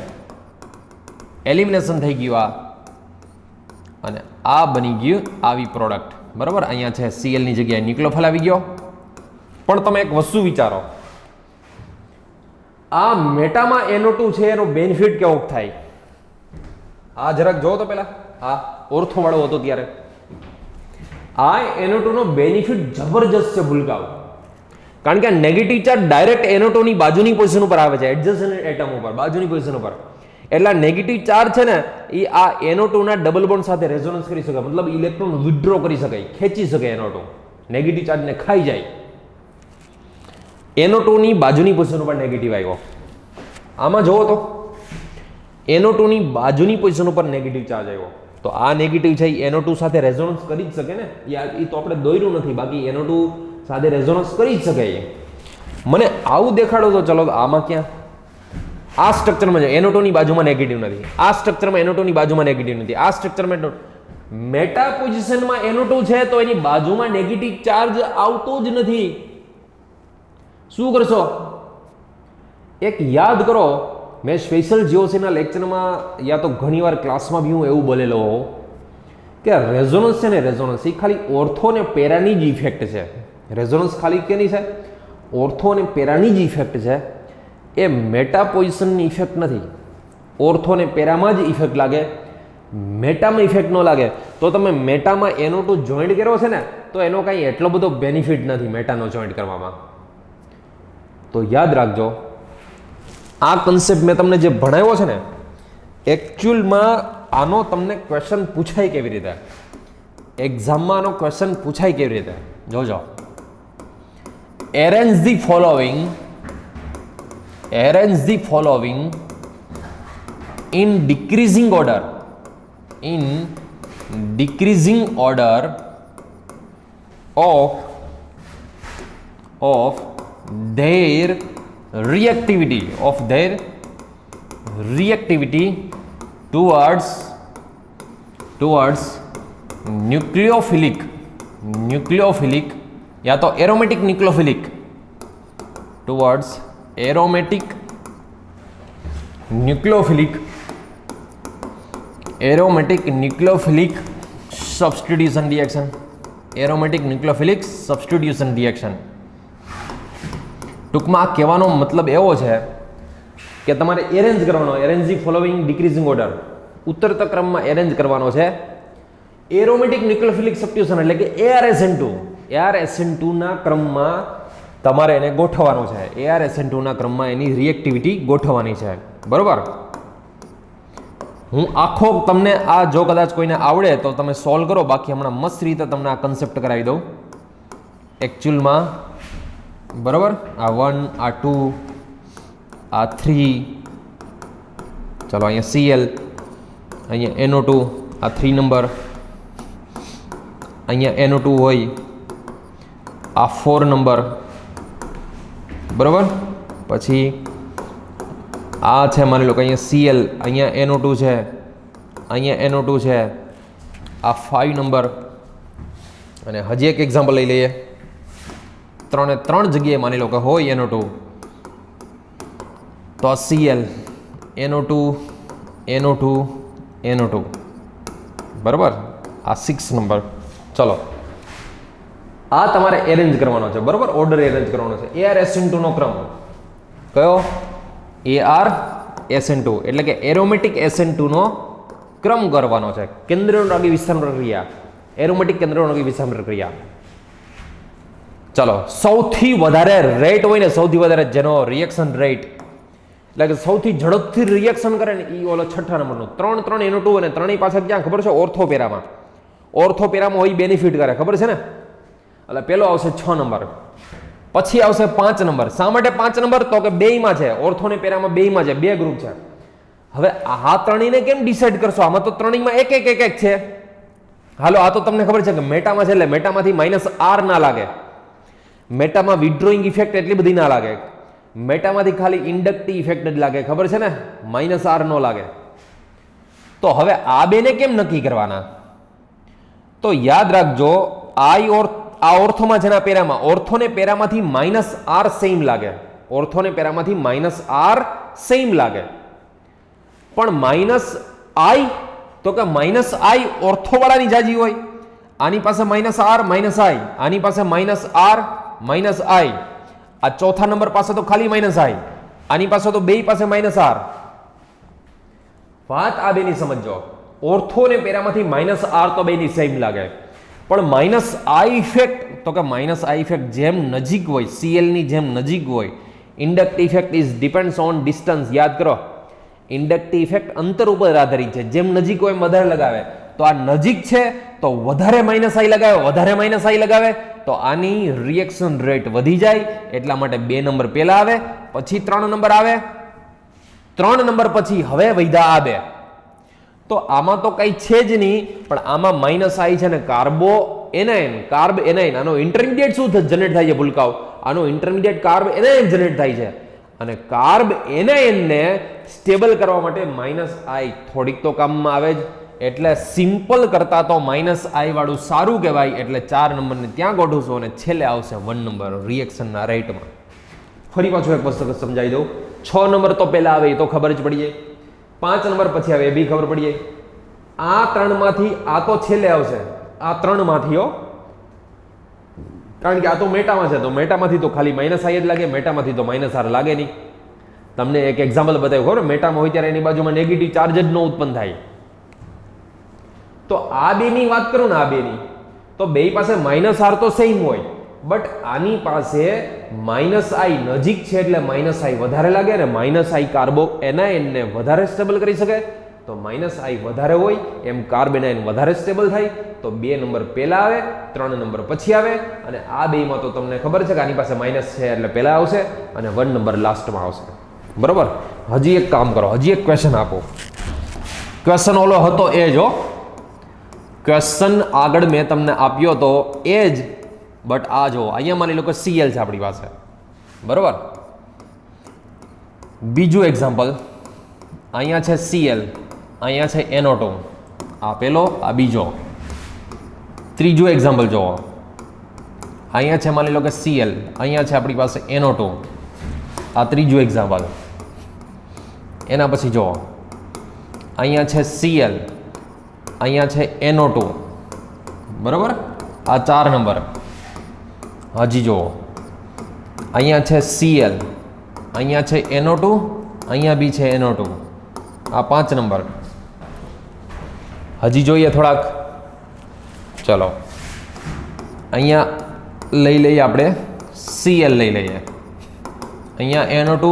એલિમિનેશન થઈ ગયું આ, અને આ બની ગયું આવી પ્રોડક્ટ, બરાબર. અહીંયા છે Cl ની જગ્યાએ ન્યુક્લિયોફાઇલ આવી ગયો. પણ તમે એક વસ્તુ વિચારો, આ મેટામાં NO2 છે એનો બેનિફિટ કેવો થાય? આ જરાક જોવો તો પેલા, આ ઓર્થો વાળો હતો ત્યારે આ NO2 નો બેનિફિટ જબરજસ્ત છે ભૂલકાઓ. કારણ કે આ નેગેટિવ ચાર્જ ડાયરેક્ટ NO2 ની બાજુની પોઝિશન ઉપર આવે છે, એડજસન્ટ એટમ ઉપર, બાજુની પોઝિશન ઉપર. એટલે નેગેટિવ ચાર્જ છે ને એ આ NO2 ના ડબલ બોન્ડ સાથે રેઝોનન્સ કરી શકે, મતલબ ઇલેક્ટ્રોન વિથડ્રો કરી શકે, ખેંચી શકે. NO2 નેગેટિવ ચાર્જને ખાઈ જાય. NO2 ની બાજુની પોઝિશન ઉપર નેગેટિવ આવ્યો. આમાં જોવો તો NO2 ની બાજુની પોઝિશન ઉપર નેગેટિવ ચાર્જ આવ્યો, તો આ નેગેટિવ છે એ NO2 સાથે રેઝોનન્સ કરી જ શકે ને. એ તો આપણે દોર્યું નથી, બાકી NO2 સાથે રેઝોનન્સ કરી જ શકે. મને આવું દેખાડો તો ચલો, આમાં ક્યાં આ સ્ટ્રક્ચરમાં NO2 ની બાજુમાં નેગેટિવ નથી, આ સ્ટ્રક્ચરમાં NO2 ની બાજુમાં નેગેટિવ નથી, આ સ્ટ્રક્ચરમાં મેટા પોઝિશનમાં NO2 છે તો એની બાજુમાં નેગેટિવ ચાર્જ આવતો જ નથી. શું કરશો? એક યાદ કરો, મેં સ્પેશિયલ જીઓસીના લેક્ચરમાં યા તો ઘણીવાર ક્લાસમાં બી હું એવું બોલેલો હોઉં કે રેઝોનન્સ છે ને, રેઝોનન્સ એ ખાલી ઓર્થો ને પેરાની જ ઇફેક્ટ છે. રેઝોનન્સ ખાલી કેની છે? ઓર્થો અને પેરાની જ ઇફેક્ટ છે. એ મેટા પોઝિશનની ઇફેક્ટ નથી. ઓર્થો ને પેરામાં જ ઇફેક્ટ લાગે, મેટામાં ઇફેક્ટ ન લાગે. તો તમે મેટામાં NO2 જોઈન્ટ કર્યો છે ને તો એનો કાંઈ એટલો બધો બેનિફિટ નથી મેટાનો જોઈન્ટ કરવામાં. તો યાદ રાખજો, આ કન્સેપ્ટ મેં તમને જે ભણાવ્યો છે ને, એકચ્યુઅલમાં આનો તમને ક્વેશ્ચન પૂછાય કેવી રીતે, એક્ઝામમાં આનો ક્વેશ્ચન પૂછાય કેવી રીતે જોજો. arrange the following in decreasing order of their reactivity towards nucleophilic या तो aromatic nucleophilic towards aromatic nucleophilic substitution reaction. ટૂંકમાં કહેવાનો મતલબ એવો છે કે તમારે એરેન્જ કરવાનો, એરેન્જ ધી ફોલોઈંગ ડિક્રીઝિંગ ઓર્ડર, ઉત્તરતા ક્રમમાં એરેન્જ કરવાનો છે એરોમેટિક ન્યુક્લિયોફિલિક સબસ્ટિટ્યુશન એટલે કે ARSN2 ના ક્રમમાં તમારે એને ગોઠવવાનો છે. ARSN2 ના ક્રમમાં એની રિએક્ટિવિટી ગોઠવવાની છે. બરોબર. હું આખો તમને આ જો કદાચ કોઈને આવડે તો તમે સોલ્વ કરો, બાકી હમણાં મસ્ત રીતે તમને આ કન્સેપ્ટ કરાવી દઉં એકચ્યુઅલમાં. બરોબર. આ 1, આ 2, આ 3, ચલો અહીંયા Cl, અહીંયા NO2, આ 3 નંબર, અહીંયા NO2 હોય, આ 4 નંબર. બરોબર. પછી આ છે માની લો કે અહીંયા Cl, અહીંયા NO2 છે, અહીંયા NO2 છે, આ 5 નંબર. અને હજી એક એક્ઝામ્પલ લઈ લઈએ. 3 જગ્યાએ માની લો કે હોય NO2, તો આ Cl, NO2, NO2, NO2. બરાબર. આ 6 નંબર. ચલો, આ તમારે એરેન્જ કરવાનો છે. બરોબર. ઓર્ડર એરેન્જ કરવાનો છે. ARSN2 નો ક્રમ કયો? ARSN2 એટલે કે એરોમેટિક SN2 નો ક્રમ કરવાનો છે. કેન્દ્રીય વિસ્થાપન પ્રક્રિયા, એરોમેટિક કેન્દ્રીય વિસ્થાપન પ્રક્રિયા. ચલો, સૌથી વધારે રેટ હોય ને, સૌથી વધારે જેનો રિએક્શન રેટ એટલે કે સૌથી ઝડપથી રિએક્શન કરે ને, એ ઓલો 6 નંબરનો 3 NO2 અને 3 પાછળ ક્યાં ખબર છે? ઓર્થોપેરામાં હોય બેનિફિટ કરે, ખબર છે ને? એટલે પેલો આવશે 6 નંબર, પછી આવશે 5 નંબર. શા માટે 5 નંબર? તો કે બેયમાં છે, ઓર્થો ને પેરામાં બેયમાં છે, 2 ગ્રુપ છે. હવે આ ત્રણેયને કેમ ડિસાઈડ કરશો? આમાં તો ત્રણેયમાં એક છે. હાલો, આ તો તમને ખબર છે કે મેટામાં છે એટલે મેટામાંથી -R ના લાગે, મેટામાં વિથડ્રોઈંગ ઇફેક્ટ એટલી બધી ના લાગે, મેટામાંથી ખાલી ઇન્ડક્ટિવ ઇફેક્ટ જ લાગે, ખબર છે ને? -R નો લાગે. તો હવે આ બેને કેમ નક્કી કરવાના? તો યાદ રાખજો, આ ઓર્થોમાં છે ને પેરામાં, ઓર્થોને પેરામાંથી -R સેમ લાગે, ઓર્થોને પેરામાંથી -R સેમ લાગે. પણ -I તો કે -I ઓર્થોવાળાની જાજી હોય, આની પાસે -R -I, આની પાસે -R -I, આ ચોથા નંબર પાસે તો ખાલી -I, આની પાસે તો બેય પાસે -R. વાત આ બેની સમજો. ઓર્થો ને પેરામાંથી -R તો બેની સેમ લાગે, પણ -I ઇફેક્ટ તો કે -I ઇફેક્ટ જેમ નજીક હોય, Cl ની જેમ નજીક હોય, inductive effect is depends on distance. યાદ કરો, ઇન્ડક્ટિવ ઇફેક્ટ અંતર ઉપર આધારિત છે. જેમ નજીક હોય એમ વધારે લગાવે. તો આ નજીક છે તો વધારે -I લગાવે, વધારે -I લગાવે તો આની રિએક્શન રેટ વધી જાય. એટલા માટે 2 નંબર પહેલા આવે, પછી 3 નંબર આવે, 3 નંબર પછી હવે વૈધા આ 2. તો આમાં તો કઈ છે જ નહીં, પણ આમાં -I છે ને કાર્બ એનાયન. આનો ઇન્ટરમીડિયેટ શું જનરેટ થાય છે? ભૂલકાઓ, આનો ઇન્ટરમીડિયેટ કાર્બ એનાયન જનરેટ થાય છે. અને કાર્બ એનાયનને સ્ટેબલ કરવા માટે -I થોડીક તો કામમાં આવે જ. એટલે સિમ્પલ કરતા તો -I વાળું સારું કહેવાય. એટલે 4 નંબરને ત્યાં ગોઠવશો અને છેલ્લે આવશે 1 નંબર રિએક્શનના રેટમાં. ફરી પાછું એક વસ્તુ સમજાવી દઉં. 6 નંબર તો પહેલા આવે એ તો ખબર જ પડી જાય, 5 નંબર પછી આવે એ બી ખબર પડી જાય. આ 3 માંથી આ તો છેલ્લે આવશે, આ 3 માંથી કારણ કે આ તો મેટામાં છે, તો મેટામાંથી તો ખાલી -I જ લાગે, મેટામાંથી તો -R લાગે નહીં. તમને એક એક્ઝામ્પલ બતાવ્યું ખબર, મેટામાં હોય ત્યારે એની બાજુમાં નેગેટિવ ચાર્જ જ ન ઉત્પન્ન થાય. તો આ બેની વાત કરું ને, આ બેની તો બે પાસે માઇનસ આર તો સેમ હોય, બટ આની પાસે માઇનસ આઈ નજીક છે એટલે માઇનસ આઈ વધારે લાગે, અને માઇનસ આઈ કાર્બો એનાયન ને વધારે સ્ટેબલ કરી શકે. તો માઇનસ આઈ વધારે હોય એમ કાર્બેનાયન વધારે સ્ટેબલ થાય. તો 2 નંબર પહેલા આવે, 3 નંબર પછી આવે, અને આ બેમાં તો તમને ખબર છે કે આની પાસે માઇનસ છે એટલે પહેલા આવશે અને 1 નંબર લાસ્ટમાં આવશે. બરોબર. હજી એક કામ કરો, હજી એક ક્વેશ્ચન આપો. ક્વેશ્ચન ઓલો હતો એ જ હો, ક્વેશ્ચન આગળ મેં તમને આપ્યો તો એ જ, બટ આ જો અહીંયા માની લો કે Cl છે આપણી પાસે. બરોબર. બીજું એક્ઝામ્પલ, અહીંયા છે Cl, અહીંયા છે NO2, આ પેલો, આ બીજો. ત્રીજું એક્ઝામ્પલ જોવો, અહીંયા છે માની લો કે Cl, અહીંયા છે આપણી પાસે NO2, આ ત્રીજું એક્ઝામ્પલ. એના પછી જોવો, અહીંયા છે Cl, અહીંયા છે NO2. બરાબર, આ 4 નંબર. હજી જુઓ, અહીંયા છે Cl, અહીંયા છે NO2, અહીંયા બી છે NO2, આ 5 નંબર. હજી જોઈએ થોડાક. ચલો અહીંયા લઈ લઈએ આપણે Cl લઈ લઈએ, અહીંયા NO2,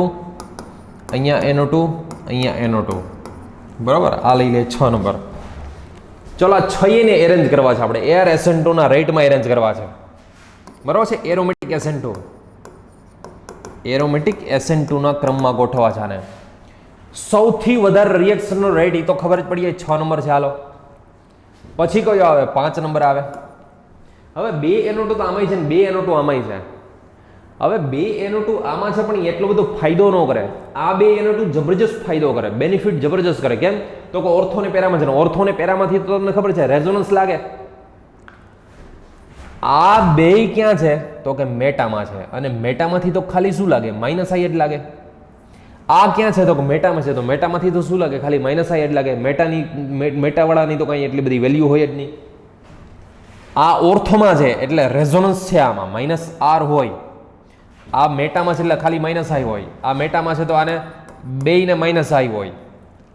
અહીંયા NO2, અહીંયા NO2. બરાબર, આ લઈ લઈએ 6 નંબર. ચલો આ 6 ને એરેન્જ કરવા છે આપણે, એર SN2 ના રેટમાં એરેન્જ કરવા છે. બરાબર છે. એરોમેટિક SN2, એરોમેટિક SN2 ના ક્રમમાં ગોઠવવા છે આને. સૌથી વધારે રિએક્શનનો રેટ એ તો ખબર જ પડી જાય, 6 નંબર છે. હાલો પછી કયો આવે? 5 નંબર આવે. હવે 2 NO2 તો આમાંય છે ને 2 NO2 આમાંય છે. હવે 2 NO2 આમાં છે પણ એટલો બધો ફાયદો ન કરે. આ 2 NO2 જબરજસ્ત ફાયદો કરે, બેનિફિટ જબરજસ્ત કરે. કેમ? તો કે ઓર્થો ને પેરામાં છે ને, ઓર્થો ને પેરામાંથી તો તમને ખબર છે રેઝોનન્સ લાગે. આ બે ક્યાં છે? તો કે મેટામાં છે, અને મેટામાંથી તો ખાલી શું લાગે? માઇનસ આઈ જ લાગે. આ ક્યાં છે? તો કે મેટામાં છે, તો મેટામાંથી તો શું લાગે? ખાલી માઇનસ આઈ જ લાગે. મેટાવાળાની તો કંઈ એટલી બધી વેલ્યુ હોય જ નહીં. આ ઓર્થોમાં છે એટલે રેઝોનન્સ છે, આમાં માઇનસ આર હોય. આ મેટામાં છે એટલે ખાલી માઇનસ આઈ હોય. આ મેટામાં છે તો આને બેયને માઇનસ આઈ હોય,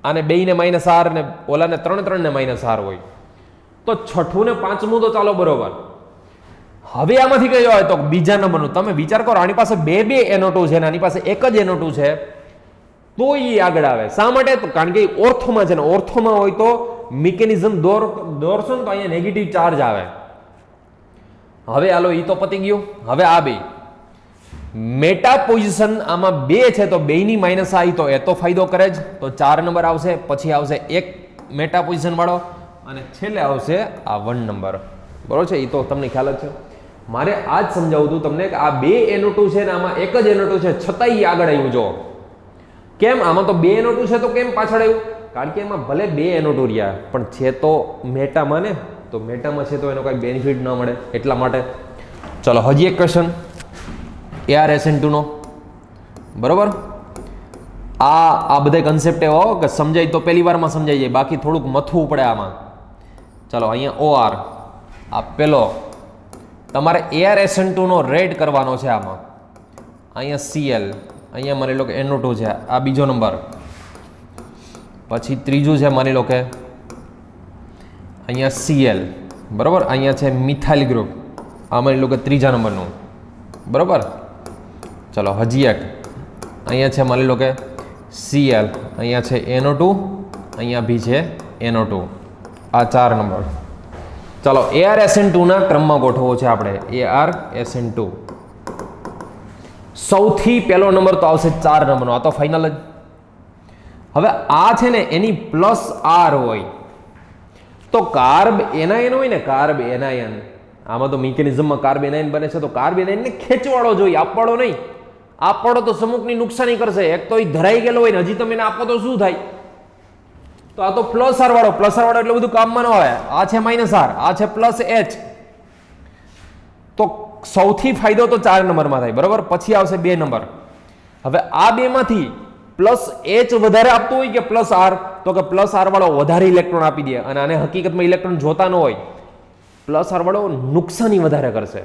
આને બેયને માઇનસ આર, ને ઓલાને 3 ને માઇનસ આર હોય. તો 6થું ને 5મું તો ચાલો બરોબર. હવે આમાંથી કયો હોય? તો બીજા નંબરનું. તમે વિચાર કરો, આની પાસે બે NO2 છે ને આની પાસે એક જ NO2 છે, તો એ આગળ આવે. શા માટે? તો કારણ કે ઓર્થોમાં છે ને, ઓર્થોમાં હોય તો મિકેનિઝમ દોરશો ને તો અહીંયા નેગેટિવ ચાર્જ આવે. હવે હાલો, એ તો પતી ગયું. હવે આ બે મેટા પોઝિશન આમાં 2 છે, તો બેયની માઇનસ આઈ, તો એ તો ફાયદો કરે જ. તો 4 નંબર આવશે. પછી આવશે એક મેટા પોઝિશન વાળો, અને છેલ્લે આવશે આ 1 નંબર. બરોબર છે. એ તો તમને ખ્યાલ જ છે. મારે આ જ સમજાવું હતું તમને કે આ 2 NO2 છે ને આમાં એક જ NO2 છે, છતાંય આગળ આવ્યું. જો કેમ? આમાં તો 2 NO2 છે તો કેમ પાછળ આવ્યું? કારણ કે એમાં ભલે 2 NO2 રહ્યા, પણ છે તો મેટામાં ને, તો મેટામાં છે તો એનો કાંઈ બેનિફિટ ન મળે એટલા માટે. ચલો હજી એક ક્વેશ્ચન ArSN2 નો. બરોબર. આ બધા કન્સેપ્ટ એવો કે સમજાય તો પહેલી વારમાં સમજાઈ જાય, બાકી થોડુંક મથવું પડે આમાં. ચલો અહીંયા OR, આ પેલો તમારે ArSN2 નો રેટ કરવાનો છે આમાં. અહીંયા Cl, અહીંયા માની લો કે NO2 છે, આ બીજો નંબર. પછી ત્રીજું છે માની લો કે અહીંયા Cl. બરોબર. અહીંયા છે મિથાઇલ ગ્રુપ, આ માની લો કે ત્રીજા નંબરનું. બરોબર. ચલો હજી એક અહીંયા છે માની લો કે Cl, અહીંયા છે NO2, અહીંયા બી છે NO2, આ 4 નંબર. ચાલો ArSN2 ના ક્રમમાં ગોઠવવો છે આપણે. ArSN2 સૌથી પહેલો નંબર તો આવશે 4 નંબરનો, આ તો ફાઇનલ જ. હવે આ છે ને એની પ્લસ આર હોય, તો કાર્બ એનાયન હોય ને, કાર્બ એનાયન, આમાં તો મિકેનિઝમમાં કાર્બ એનાયન બને છે, તો કાર્બ એનાયનને ખેંચવાળો જોઈએ, આપવાળો નહીં. આપવાળો તો સમુખની નુકસાની કરશે. એક તો એ ધરાઈ ગયેલો હોય ને, હજી તમે એને આપો તો શું થાય? તો આ તો પ્લસ આર વાળો, પ્લસ આર વાળો એટલે બધું કામમાં ન આવે. આ છે માઇનસ આર, આ છે પ્લસ એચ. તો સૌથી ફાયદો તો 4 નંબરમાં થાય. બરોબર. પછી આવશે 2 નંબર. હવે આ બેમાંથી પ્લસ એચ વધારે આપતું હોય કે પ્લસ આર? તો કે પ્લસ આર વાળો વધારે ઇલેક્ટ્રોન આપી દે, અને આને હકીકતમાં ઇલેક્ટ્રોન જોતા ન હોય. પ્લસ આર વાળો નુકસાની વધારે કરશે.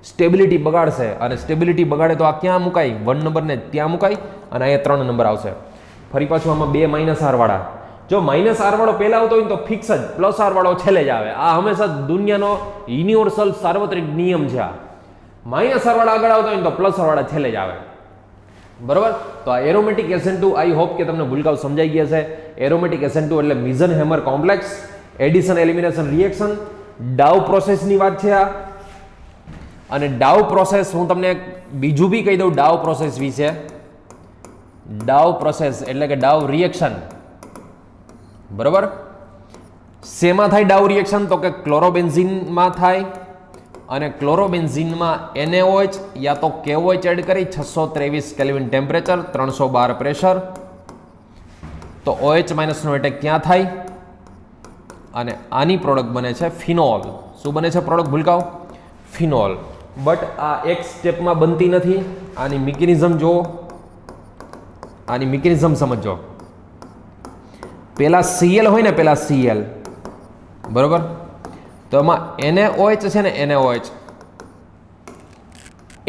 સ્ટેબિલિટી બગાડશે, અને સ્ટેબિલિટી બગાડે તો આ ક્યાં મુકાય? 1 નંબરને ત્યાં મુકાય અને અહીંયા 3 નંબર આવશે. ફરી પાછું આમાં 2 માઇનસ આર વાળા, જો માઇનસ આર વાળો પહેલા આવતો હોય ને તો ફિક્સ જ, પ્લસ આર વાળો છેલ્લે જ આવે. આ હંમેશા દુનિયાનો યુનિવર્સલ સાર્વત્રિક નિયમ છે. આ માઇનસ આર વાળા આગળ આવતો હોય ને તો પ્લસ આર વાળા છેલ્લે જ આવે. બરોબર? તો આ એરોમેટિક SN2, આઈ હોપ કે તમને ભૂલકાઓ સમજાઈ ગયા છે. એરોમેટિક SN2 એટલે મિઝન-હેમર કોમ્પ્લેક્સ એડિશન એલિમિનેશન રિએક્શન, ડાઉ પ્રોસેસની વાત છે આ. અને ડાઉ પ્રોસેસ હું તમને બીજું બી કહી દઉં ડાઉ પ્રોસેસ વિશે. ડાઉ પ્રોસેસ એટલે કે ડાઉ રિએક્શન. બરોબર? શેમાં થાય ડાઉ રિએક્શન? તો કે ક્લોરોબેન્ઝીનમાં થાય, અને ક્લોરોબેન્ઝીનમાં NaOH યા તો KOH એડ કરી 623 કેલ્વિન ટેમ્પરેચર, 312 પ્રેશર, તો OH- નો એટેક ક્યાં થાય? અને આની પ્રોડક્ટ બને છે ફિનોલ. શું બને છે પ્રોડક્ટ ભૂલકાઓ? ફિનોલ. બટ આ એક સ્ટેપમાં બનતી નથી. આની મિકેનિઝમ જુઓ, આની મિકેનિઝમ સમજો. પેલા Cl હોય ને, પેલા Cl, બરોબર? તો એમાં NaOH છે ને, NaOH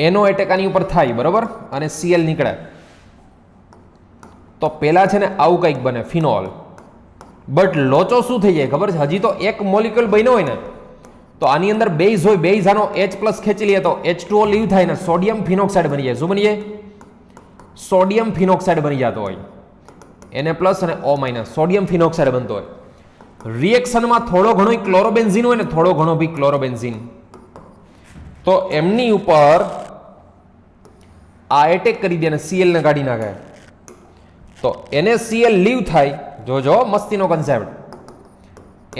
એનો એટેક આની ઉપર થાય, બરોબર? અને Cl નીકળે તો પેલા છે ને આવું કંઈક બને ફિનોલ. બટ લોચો શું થઈ જાય ખબર છે? હજી તો એક મોલિક્યુલ બન્યો હોય ને, તો આની અંદર બેઝ હોય, બેઝ આનો H+ ખેંચી લે તો H2O લીવ થાય ને, સોડિયમ ફિનોક્સાઇડ બની જાય. શું બની જાય? સોડિયમ ફિનોક્સાઇડ બની જતો હોય. Na+ અને O-, સોડિયમ ફિનોક્સાઇડ બનતો હોય. રિએક્શનમાં થોડો ઘણો ક્લોરોબેન્ઝીન હોય ને, થોડો ઘણો બી ક્લોરોબેન્ઝીન, તો એમની ઉપર આ એટેક કરી દે અને Cl ને કાઢી નાખે. તો NaCl લીવ થાય, જોજો મસ્તીનો કન્સેપ્ટ.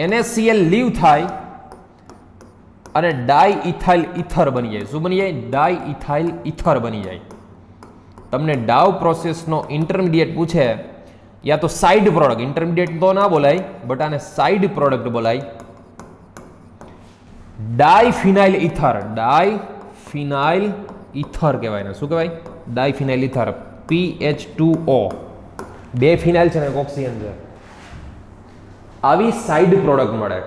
NaCl લીવ થાય અને ડાઇઇથાઇલ ઇથર બની જાય. શું બની જાય? ડાઇઇથાઇલ ઇથર બની જાય. તમને ડાઉ પ્રોસેસનો ઇન્ટરમીડિયેટ પૂછે, યા તો સાઇડ પ્રોડક્ટ, ઇન્ટરમીડિયેટ તો ના બોલાય, બટ આને સાઇડ પ્રોડક્ટ બોલાય. ડાઇફિનાઇલ ઇથર, ડાઇફિનાઇલ ઇથર કહેવાય ને. શું કહેવાય? ડાઇફિનાઇલ ઇથર, PH2O. 2 ફિનાઇલ છે ને, એક ઓક્સિજન છે. આવી સાઇડ પ્રોડક્ટ મળે.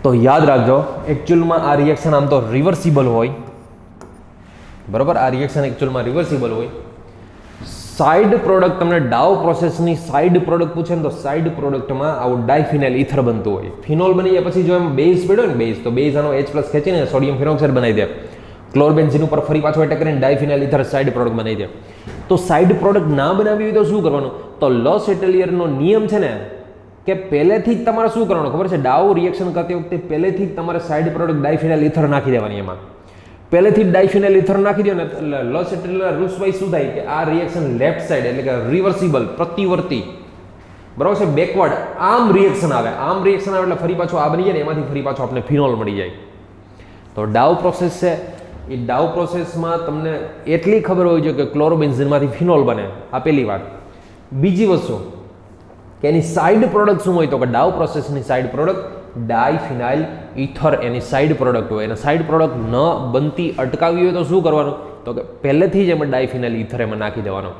તો યાદ રાખજો, એકચ્યુઅલમાં આ રિએક્શન આમ તો રિવર્સિબલ હોય, બરોબર? આ રિએક્શન એકચ્યુઅલમાં રિવર્સિબલ હોય. સાઇડ પ્રોડક્ટ તમને ડાઉ પ્રોસેસની સાઇડ પ્રોડક્ટ પૂછે ને, તો સાઇડ પ્રોડક્ટમાં આવું ડાઇફિનાઇલ ઇથર બનતું હોય. ફિનોલ બની જાય પછી જો એમાં બેઝ પડ્યો ને, બેઝ, તો બેઝ આનો H+ ખેંચીને સોડિયમ ફિનોક્સાઇડ બનાવી દે. ક્લોરોબેન્ઝીન ઉપર ફરી પાછો એટેક કરીને ડાઇફિનાઇલ ઇથર સાઇડ પ્રોડક્ટ બનાવી દે. તો સાઇડ પ્રોડક્ટ ના બનાવી હોય તો શું કરવાનું? તો લોસ એટેલિયરનો નિયમ છે ને, કે પહેલેથી જ તમારે શું કરવાનું ખબર છે? ડાઉ રિએક્શન કરતી વખતે પહેલેથી જ તમારે સાઇડ પ્રોડક્ટ ડાઇફિનાઇલ ઇથર નાખી દેવાની. એમાં પહેલેથી જ ડાઇફિનાઇલ ઇથર નાખી દો ને, લોસ એટેલિયર રૂલ્સ વાઇઝ શું થાય કે આ રિએક્શન લેફ્ટ સાઇડ એટલે કે રિવર્સિબલ, પ્રતિવર્તી, બરાબર છે, બેકવર્ડ આમ રિએક્શન આવે. આમ રિએક્શન આવે એટલે ફરી પાછો આ બની જાય ને, એમાંથી ફરી પાછો આપણે ફિનોલ મળી જાય. તો ડાઉ પ્રોસેસ છે, એ ડાઉ પ્રોસેસમાં તમને એટલી ખબર હોવી જોઈએ કે ક્લોરોબેન્ઝીનમાંથી ફિનોલ બને. આ પહેલી વાત. બીજી વસ્તુ કે એની સાઇડ પ્રોડક્ટ શું હોય? તો કે ડાઉ પ્રોસેસની સાઇડ પ્રોડક્ટ ડાઇફિનાઇલ ઇથર એની સાઇડ પ્રોડક્ટ હોય. અને સાઇડ પ્રોડક્ટ ન બનતી અટકાવવી હોય તો શું કરવાનું? તો કે પહેલેથી જ એમાં ડાઇફિનાઇલ ઇથર એમાં નાખી દેવાનો.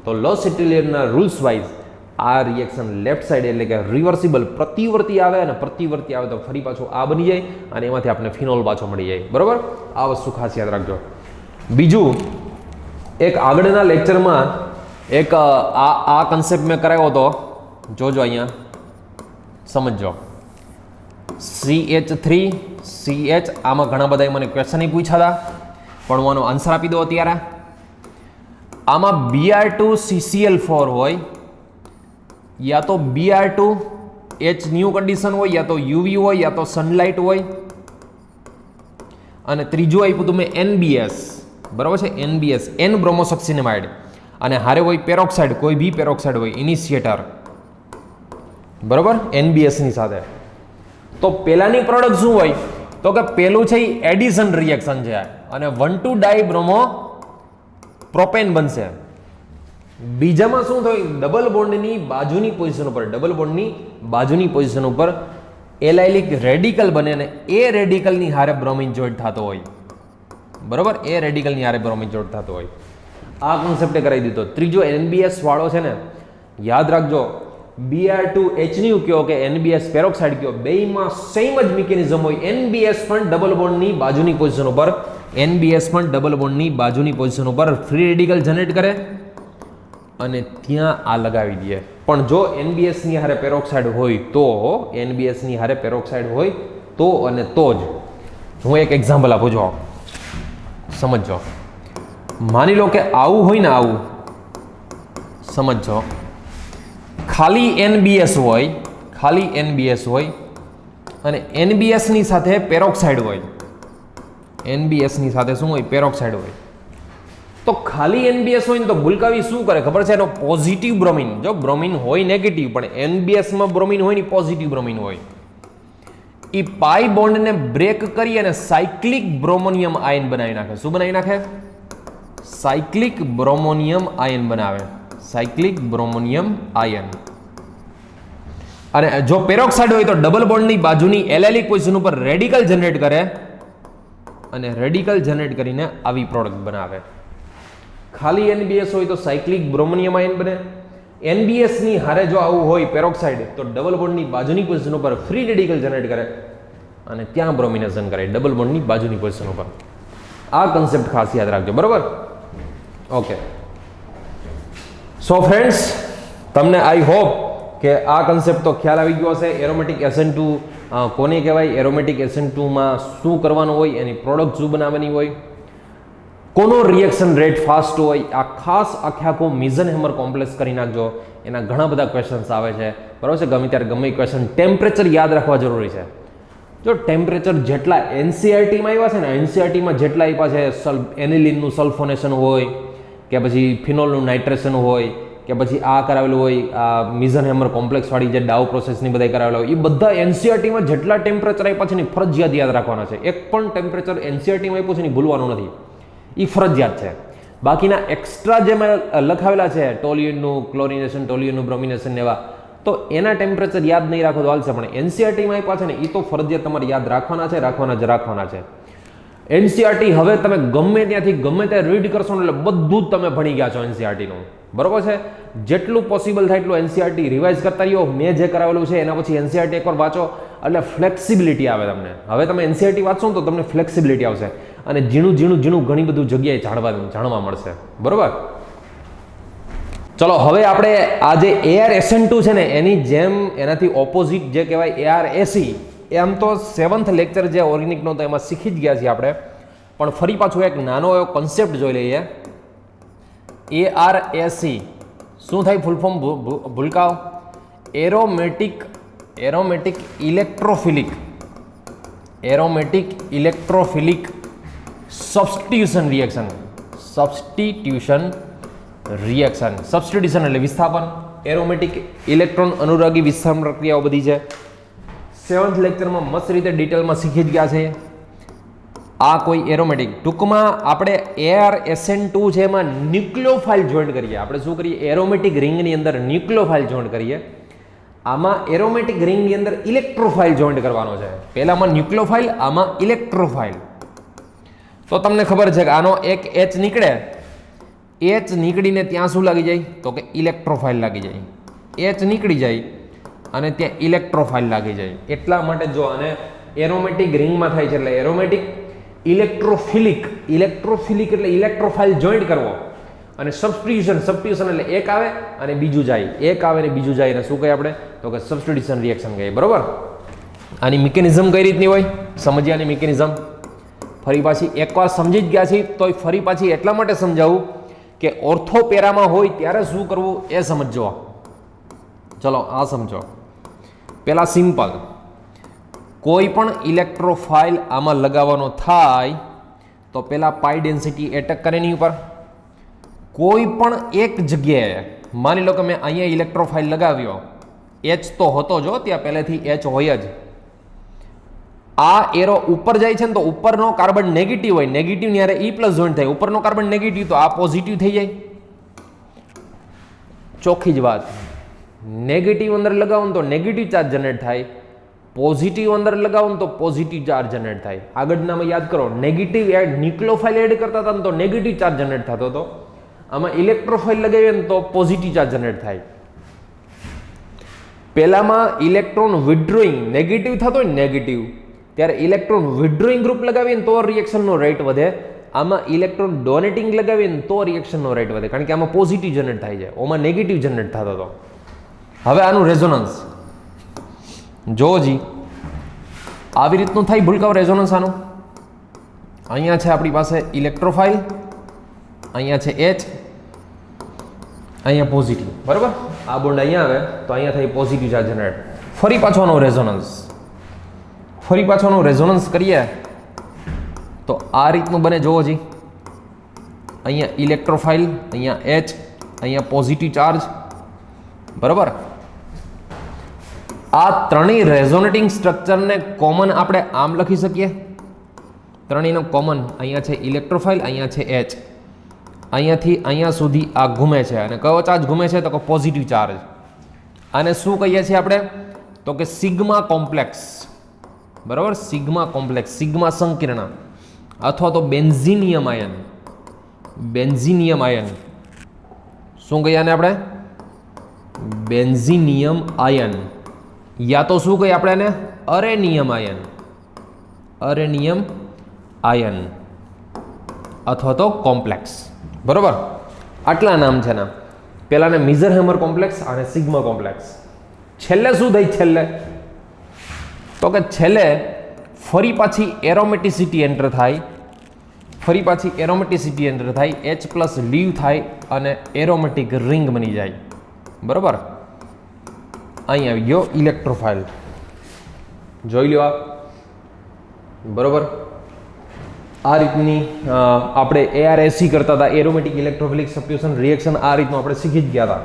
તો લોસ એટેલિયરના રૂલ્સ વાઇઝ આ રિએક્શન લેફ્ટ સાઇડ એટલે કે રિવર્સિબલ, પ્રતિવર્તી આવે, અને પ્રતિવર્તી આવે તો ફરી પાછો આ બની જાય અને એમાંથી આપણે ફિનોલ પાછો મળી જાય. બરોબર? આ વસ્તુ ખાસ યાદ રાખજો. બીજું, એક આગળના લેક્ચરમાં એક આ કન્સેપ્ટ મેં કરાવ્યો હતો, જોજો અહીંયા સમજો. CH3CH, આમાં ઘણા બધા મને ક્વેશ્ચન પૂછ્યા હતા, પણ હું આનો આન્સર આપી દઉં અત્યારે. આમાં Br2CCl4 હોય, યા તો Br2H ન્યૂ કન્ડિશન હોય, યા તો UV હોય, યા તો સનલાઇટ હોય, અને ત્રીજું આપ્યું હતું મેં NBS, બરાબર છે, NBS, N બ્રોમોસક્સિનેમાઇડ, અને હારે હોય પેરોક્સાઇડ, કોઈ બી પેરોક્સાઇડ હોય, ઇનિશિએટર, બરાબર, NBS ની સાથે. તો પહેલાની પ્રોડક્ટ શું હોય? તો કે પહેલું છે એ એડિશન રિએક્શન છે, અને 1,2-ડાઇબ્રોમો પ્રોપેન બનશે. બીજામાં શું થયું? ડબલ બોન્ડની બાજુની પોઝિશન ઉપર, ડબલ બોન્ડની બાજુની પોઝિશન ઉપર એલાઇલિક રેડિકલ બને, અને એ રેડિકલની હારે બ્રોમિન જોઈન્ટ થતો હોય, બરોબર? એ રેડિકલની હારે બ્રોમિન જોઈન્ટ થતો હોય. આ કોન્સેપ્ટે કરાવી દીધો. ત્રીજો NBS વાળો છે ને, યાદ રાખજો, Br2HNu કયો કે NBS પેરોક્સાઇડ કયો, બેયમાં સેમ જ મિકેનિઝમ હોય. NBS પણ ડબલ બોન્ડની બાજુની પોઝિશન ઉપર ફ્રી રેડિકલ જનરેટ કરે અને ત્યાં આ લગાવી દે. પણ જો NBS ની હારે પેરોક્સાઇડ હોય તો અને તો જ. હું એક એક્ઝામ્પલ આપું, જો સમજો. માની લો કે આવું હોય ને, આવું સમજો, ખાલી NBS હોય અને NBS ની સાથે પેરોક્સાઇડ હોય. NBS ની સાથે શું હોય? પેરોક્સાઇડ હોય. તો ખાલી NBS હોય ને તો ભૂલકાવી શું કરે ખબર છે? એનો પોઝિટિવ બ્રોમિન, જો બ્રોમિન હોય નેગેટિવ, પણ NBS માં બ્રોમિન હોય ને પોઝિટિવ બ્રોમિન હોય, એ પાઈ બોન્ડને બ્રેક કરી અને સાયક્લિક બ્રોમોનિયમ આયન બનાવી નાખે. શું બનાવી નાખે? સાયક્લિક બ્રોમોનિયમ આયન બનાવે. Cyclic bromonium ion. અને જો પેરોક્સાઇડ હોય તો ડબલ બોન્ડની બાજુની એલેલિક પોઝિશન ઉપર રેડિકલ જનરેટ કરે અને રેડિકલ જનરેટ કરીને આવી પ્રોડક્ટ બનાવે. ખાલી NBS હોય તો સાયક્લિક બ્રોમોનિયમ આયન બને. NBS ની હારે જો આવું હોય પેરોક્સાઇડ તો ડબલ બોન્ડની બાજુની પોઝિશન ઉપર ફ્રી રેડિકલ જનરેટ કરે અને ત્યાં બ્રોમિનેશન કરે ડબલ બોન્ડની બાજુની પોઝિશન ઉપર. આ કન્સેપ્ટ ખાસ યાદ રાખજો, બરોબર? ઓકે. સો ફ્રેન્ડ્સ, તમને આઈ હોપ કે આ કન્સેપ્ટ તો ખ્યાલ આવી ગયો હશે. એરોમેટિક SN2 કોને કહેવાય, એરોમેટિક SN2 માં શું કરવાનું હોય, એની પ્રોડક્ટ શું બનાવવાની હોય, કોનો રિએક્શન રેટ ફાસ્ટ હોય, આ ખાસ આખો મિઝનહેમર કોમ્પ્લેક્સ કરી નાખજો. એના ઘણા બધા ક્વેશ્ચન્સ આવે છે, બરાબર છે? ગમે ત્યારે ગમે ક્વેશ્ચન. ટેમ્પરેચર યાદ રાખવા જરૂરી છે. જો ટેમ્પરેચર જેટલા NCERT-માં આવ્યા છે ને, NCERT-માં જેટલા આપ્યા છે, એનિલિનનું સલ્ફોનેશન હોય કે પછી ફિનોલનું નાઇટ્રેશન હોય કે પછી આ કરાવેલું હોય, આ મિઝનહેમર કોમ્પ્લેક્સવાળી જે ડાઉ પ્રોસેસની બધા કરાવેલા હોય, એ બધા NCERT-માં જેટલા ટેમ્પરેચર આપ્યા છે ને ફરજિયાત યાદ રાખવાના છે. એક પણ ટેમ્પરેચર NCERT-માં આપ્યું છે ને ભૂલવાનું નથી, એ ફરજિયાત છે. બાકીના એક્સ્ટ્રા જે મેં લખાવેલા છે, ટોલ્યુઇનનું ક્લોરિનેશન, ટોલ્યુઇનનું બ્રોમિનેશન એવા, તો એના ટેમ્પરેચર યાદ નહીં રાખો તો હાલશે, પણ NCERT-માં આપ્યા છે ને એ તો ફરજિયાત તમારે યાદ રાખવાના છે. NCERT હવે તમે ગમે ત્યાંથી ગમે ત્યાં રીડ કરશો ને એટલે બધું જ તમે ભણી ગયા છો NCERT-નું, બરોબર છે? જેટલું પોસિબલ થાય એટલું NCERT રિવાઇઝ કરતા રહ્યો. મેં જે કરાવેલું છે એના પછી NCERT એકવાર વાંચો એટલે ફ્લેક્સિબિલિટી આવે તમને. હવે તમે NCERT વાંચશો ને તો તમને ફ્લેક્સિબિલિટી આવશે અને ઝીણું ઘણી બધું જગ્યાએ જાણવા મળશે, બરોબર? ચલો હવે આપણે આ જે ArSN2 છે ને એની જેમ એનાથી ઓપોઝિટ જે કહેવાય ArAc, એમ તો 7th લેક્ચર જે ઓર્ગેનિકનો તો એમાં શીખી જ ગયા છીએ આપણે, પણ ફરી પાછું એક નાનો એવો કોન્સેપ્ટ જોઈ લઈએ. ArAc શું થાય? ફૂલ ફોર્મ ભૂલકાવ. એરોમેટિક ઇલેક્ટ્રોફિલિક સબસ્ટિટ્યુશન રિએક્શન એટલે વિસ્થાપન. એરોમેટિક ઇલેક્ટ્રોન અનુરાગી વિસ્થાપન પ્રક્રિયાઓ બધી છે. 7th લેક્ચરમાં મસ્ત રીતે ડિટેલમાં શીખી જ ગયા છે. આ કોઈ એરોમેટિક, ટૂંકમાં આપણે ArSN2 છે એમાં ન્યુક્લિયોફાઇલ જોઈન્ટ કરીએ. આપણે શું કરીએ? એરોમેટિક રિંગની અંદર ન્યુક્લિયોફાઇલ જોઈન્ટ કરીએ. આમાં એરોમેટિક રિંગની અંદર ઇલેક્ટ્રોફાઇલ જોઈન્ટ કરવાનો છે. પહેલામાં ન્યુક્લિયોફાઇલ, આમાં ઇલેક્ટ્રોફાઇલ. તો તમને ખબર છે કે આનો એક H નીકળે, H નીકળીને ત્યાં શું લાગી જાય? તો કે ઇલેક્ટ્રોફાઇલ લાગી જાય. H નીકળી જાય અને ત્યાં ઇલેક્ટ્રોફાઇલ લાગી જાય. એટલા માટે જો આને એરોમેટિક રિંગમાં થાય છે એટલે એરોમેટિક ઇલેક્ટ્રોફિલિક એટલે ઇલેક્ટ્રોફાઇલ જોઈન્ટ કરવો. અને સબસ્ટિટ્યુશન એટલે એક આવે અને બીજું જાય, એક આવે અને બીજું જાય, અને શું કહીએ આપણે? તો કે સબસ્ટિટ્યુશન રિએક્શન કહીએ, બરોબર? આની મિકેનિઝમ કઈ રીતની હોય સમજીએ. આની મિકેનિઝમ ફરી પાછી એકવાર સમજી જ ગયા છીએ તો ફરી પાછી એટલા માટે સમજાવું કે ઓર્થોપેરામાં હોય ત્યારે શું કરવું એ સમજો. ચલો આ સમજો. પહેલા સિમ્પલ, કોઈ પણ ઇલેક્ટ્રોફાઇલ આમાં લગાવવાનો થાય તો પહેલા પાઈ ડેન્સિટી એટેક કરે એની ઉપર. કોઈ પણ એક જગ્યાએ માની લો કે મેં અહીંયા ઇલેક્ટ્રોફાઇલ લગાવ્યો, H તો હતો જો ત્યાં પહેલેથી H હોય જ. આ એરો ઉપર જાય છે ને તો ઉપરનો કાર્બન નેગેટિવ હોય, નેગેટિવ ની હારે E+ જોઈન્ટ થાય. ઉપરનો કાર્બન નેગેટિવ તો આ પોઝિટિવ થઈ જાય. ચોખ્ખી જ વાત. નેગેટિવ અંદર લગાવો ને તો નેગેટિવ ચાર્જ જનરેટ થાય, પોઝિટિવ અંદર લગાવો ને તો પોઝિટિવ ચાર્જ જનરેટ થાય. આગળનામાં યાદ કરો, નેગેટિવ ન્યુક્લિયોફાઇલ એડ કરતા હતા ને તો નેગેટિવ ચાર્જ જનરેટ થતો હતો. આમાં ઇલેક્ટ્રોફાઇલ લગાવીએ ને તો પોઝિટિવ ચાર્જ જનરેટ થાય. પહેલામાં ઇલેક્ટ્રોન વિથડ્રોઈંગ નેગેટિવ થતો હોય નેગેટિવ, ત્યારે ઇલેક્ટ્રોન વિથડ્રોઈંગ ગ્રુપ લગાવીએ ને તો રિએક્શનનો રેટ વધે. આમાં ઇલેક્ટ્રોન ડોનેટિંગ લગાવીએ ને તો રિએક્શનનો રેટ વધે, કારણ કે આમાં પોઝિટિવ જનરેટ થાય છે, ઓમાં નેગેટિવ જનરેટ થતો હતો. હવે આનું રેઝોનન્સ જો જી આવી રીતનું થાય ભૂલકાઓ રેઝોનન્સ આનું. અહીંયા છે આપણી પાસે ઇલેક્ટ્રોફાઇલ, અહીંયા છે H, અહીંયા પોઝિટિવ, બરાબર. આ બોન્ડ અહીંયા આવે તો અહીંયા થાય પોઝિટિવ ચાર્જ જનરેટ. ફરી પાછોનો રેઝોનન્સ કરીએ તો આ રીતનું બને. જોવો જી, અહીંયા ઇલેક્ટ્રોફાઇલ, અહીંયા H, અહીંયા પોઝિટિવ ચાર્જ, બરાબર. આ ત્રણેય રેઝોનેટિંગ સ્ટ્રક્ચરને કોમન આપણે આમ લખી શકીએ. ત્રણેયનો કોમન અહીંયા છે ઇલેક્ટ્રોફાઇલ, અહીંયા છે H, અહીંયાથી અહીંયા સુધી આ ઘૂમે છે. અને કયો ચાર્જ ઘૂમે છે? તો કે પોઝિટિવ ચાર્જ. આને શું કહીએ છીએ આપણે? તો કે સિગ્મા કોમ્પ્લેક્સ, બરાબર. સિગ્મા કોમ્પ્લેક્સ, સિગ્મા સંકીર્ણ, અથવા તો બેન્ઝિનિયમ આયન. બેન્ઝિનિયમ આયન શું કહીએ આને આપણે? બેન્ઝિનિયમ આયન, યા તો શું કહીએ આપણે આને? અરેનિયમ આયન. અરેનિયમ આયન અથવા તો કોમ્પ્લેક્સ, બરોબર. આટલા નામ છે ના. પહેલાને મિઝરહેમર કોમ્પ્લેક્સ અને સિગ્મા કોમ્પ્લેક્સ. છેલ્લે શું થઈ? છેલ્લે તો કે છેલ્લે ફરી પાછી એરોમેટિસિટી એન્ટર થાય. ફરી પાછી એરોમેટિસિટી એન્ટર થાય, H પ્લસ લીવ થાય અને એરોમેટિક રિંગ બની જાય, બરોબર. અહીં આવી ગયો ઇલેક્ટ્રોફાઇલ, જોઈ લો આ, બરોબર. આ રીતની આપણે ARSE કરતા હતા, એરોમેટિક ઇલેક્ટ્રોફિલિક સબ્સ્ટિટ્યુશન રિએક્શન. આ રીતનું આપણે શીખી જ ગયા હતા.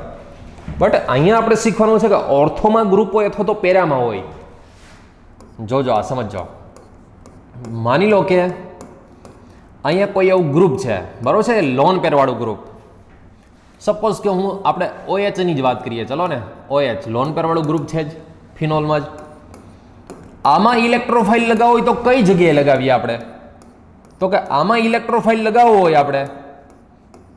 બટ અહીંયા આપણે શીખવાનું છે કે ઓર્થોમાં ગ્રુપ હોય અથવા તો પેરામાં હોય. જોજો આ સમજો. માની લો કે અહીંયા કોઈ એવું ગ્રુપ છે, બરોબર છે, લોન પેરવાળું ગ્રુપ. સપોઝ કે હું આપણે OH ની જ વાત કરીએ, ચલો ને. OH લોન પેરવાળું ગ્રુપ છે જ ફિનોલમાં જ. આમાં ઇલેક્ટ્રોફાઇલ લગાવવું હોય તો કઈ જગ્યાએ લગાવીએ આપણે? તો કે આમાં ઇલેક્ટ્રોફાઇલ લગાવવું હોય આપણે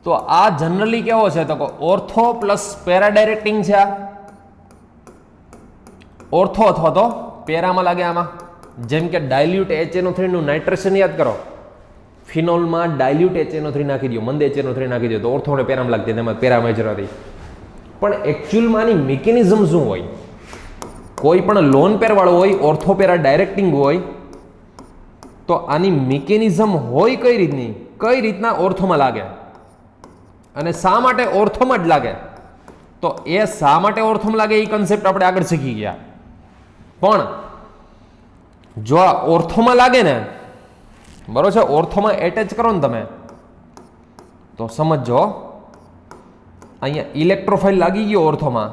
તો આ જનરલી કેવો છે? તો કે ઓર્થો પ્લસ પેરા ડાયરેક્ટિંગ છે. આ ઓર્થો અથવા તો પેરામાં લાગે આમાં. જેમ કે ડાયલ્યુટ HNO3 નું નાઇટ્રેશન યાદ કરો. ફિનોલમાં ડાયલ્યુટ HNO3 નાખી દો, મંદ HNO3 નાખી દો તો ઓર્થો અને પેરામાં લાગતી, તેમાં પેરા મેજર હતી. પણ એકચ્યુઅલમાં આની મિકેનિઝમ શું હોય? કોઈ પણ લોન પેરવાળો હોય, ઓર્થો પેરા ડાયરેક્ટિંગ હોય, તો આની મિકેનિઝમ હોય કઈ રીતની? કઈ રીતના ઓર્થોમાં લાગે અને શા માટે ઓર્થોમાં જ લાગે? તો એ શા માટે ઓર્થોમાં લાગે એ કન્સેપ્ટ આપણે આગળ શીખી ગયા. પણ જો આ ઓર્થોમાં લાગે ને, બરોબર છે, ઓર્થોમાં એટેચ કરો ને તમે, તો સમજો અહીંયા ઇલેક્ટ્રોફાઇલ લાગી ગયો ઓર્થોમાં,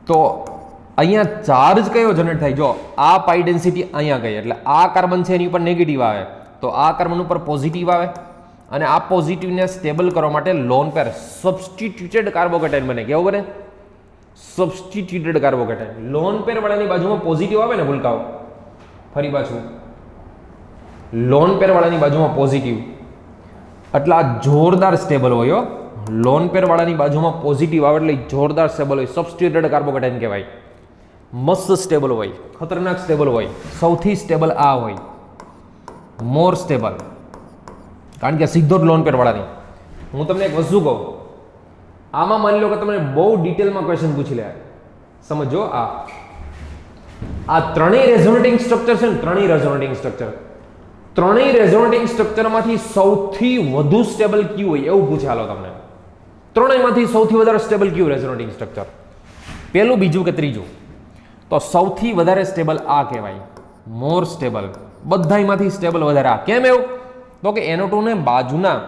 તો અહીંયા ચાર્જ કયો જનરેટ થાય? જો આ પાઈ ડેન્સિટી અહીંયા ગઈ, એટલે આ કાર્બન છે એની ઉપર નેગેટિવ આવે, તો આ કાર્બન ઉપર પોઝિટિવ આવે. અને આ પોઝિટિવને સ્ટેબલ કરવા માટે લોન પેર સબસ્ટિટ્યુટેડ કાર્બોકેટાઇન બને. કેવું બને? સબસ્ટિટ્યુટેડ કાર્બોકેટાઇન. લોન પેર વાળાની બાજુમાં પોઝિટિવ આવે ને ભૂલકાઓ, ફરી પાછું લોન પેર વાળાની બાજુમાં પોઝિટિવ, એટલે આ જોરદાર સ્ટેબલ હોય. લોન પેર વાળાની બાજુમાં પોઝિટિવ આવે એટલે જોરદાર સ્ટેબલ હોય. સબસ્ટિટ્યુટેડ કાર્બોકેટાઇન કહેવાય. મસ્ત સ્ટેબલ હોય, ખતરનાક સ્ટેબલ હોય. સૌથી સ્ટેબલ આ હોય, મોર સ્ટેબલ, કારણ કે સીધો જ લોન પેર વાળાની. હું તમને એક વસ્તુ કહું, આમાં માની લો કે તમને બહુ ડિટેલમાં ક્વેશ્ચન પૂછી લે, સમજો. આ ત્રણેય રેઝોનેટિંગ સ્ટ્રક્ચર છે ને, ત્રણેય રેઝોનેટિંગ સ્ટ્રક્ચરમાંથી સૌથી વધુ સ્ટેબલ કયું હોય એવું પૂછે. હાલો તમને ત્રણેયમાંથી સૌથી વધારે સ્ટેબલ કયું રેઝોનેટિંગ સ્ટ્રક્ચર? પહેલું, બીજું કે ત્રીજું? તો સૌથી વધારે સ્ટેબલ આ કહેવાય, મોર સ્ટેબલ. બધામાંથી સ્ટેબલ વધારે આ. કેમ એવું? તો કે NO2 ને બાજુના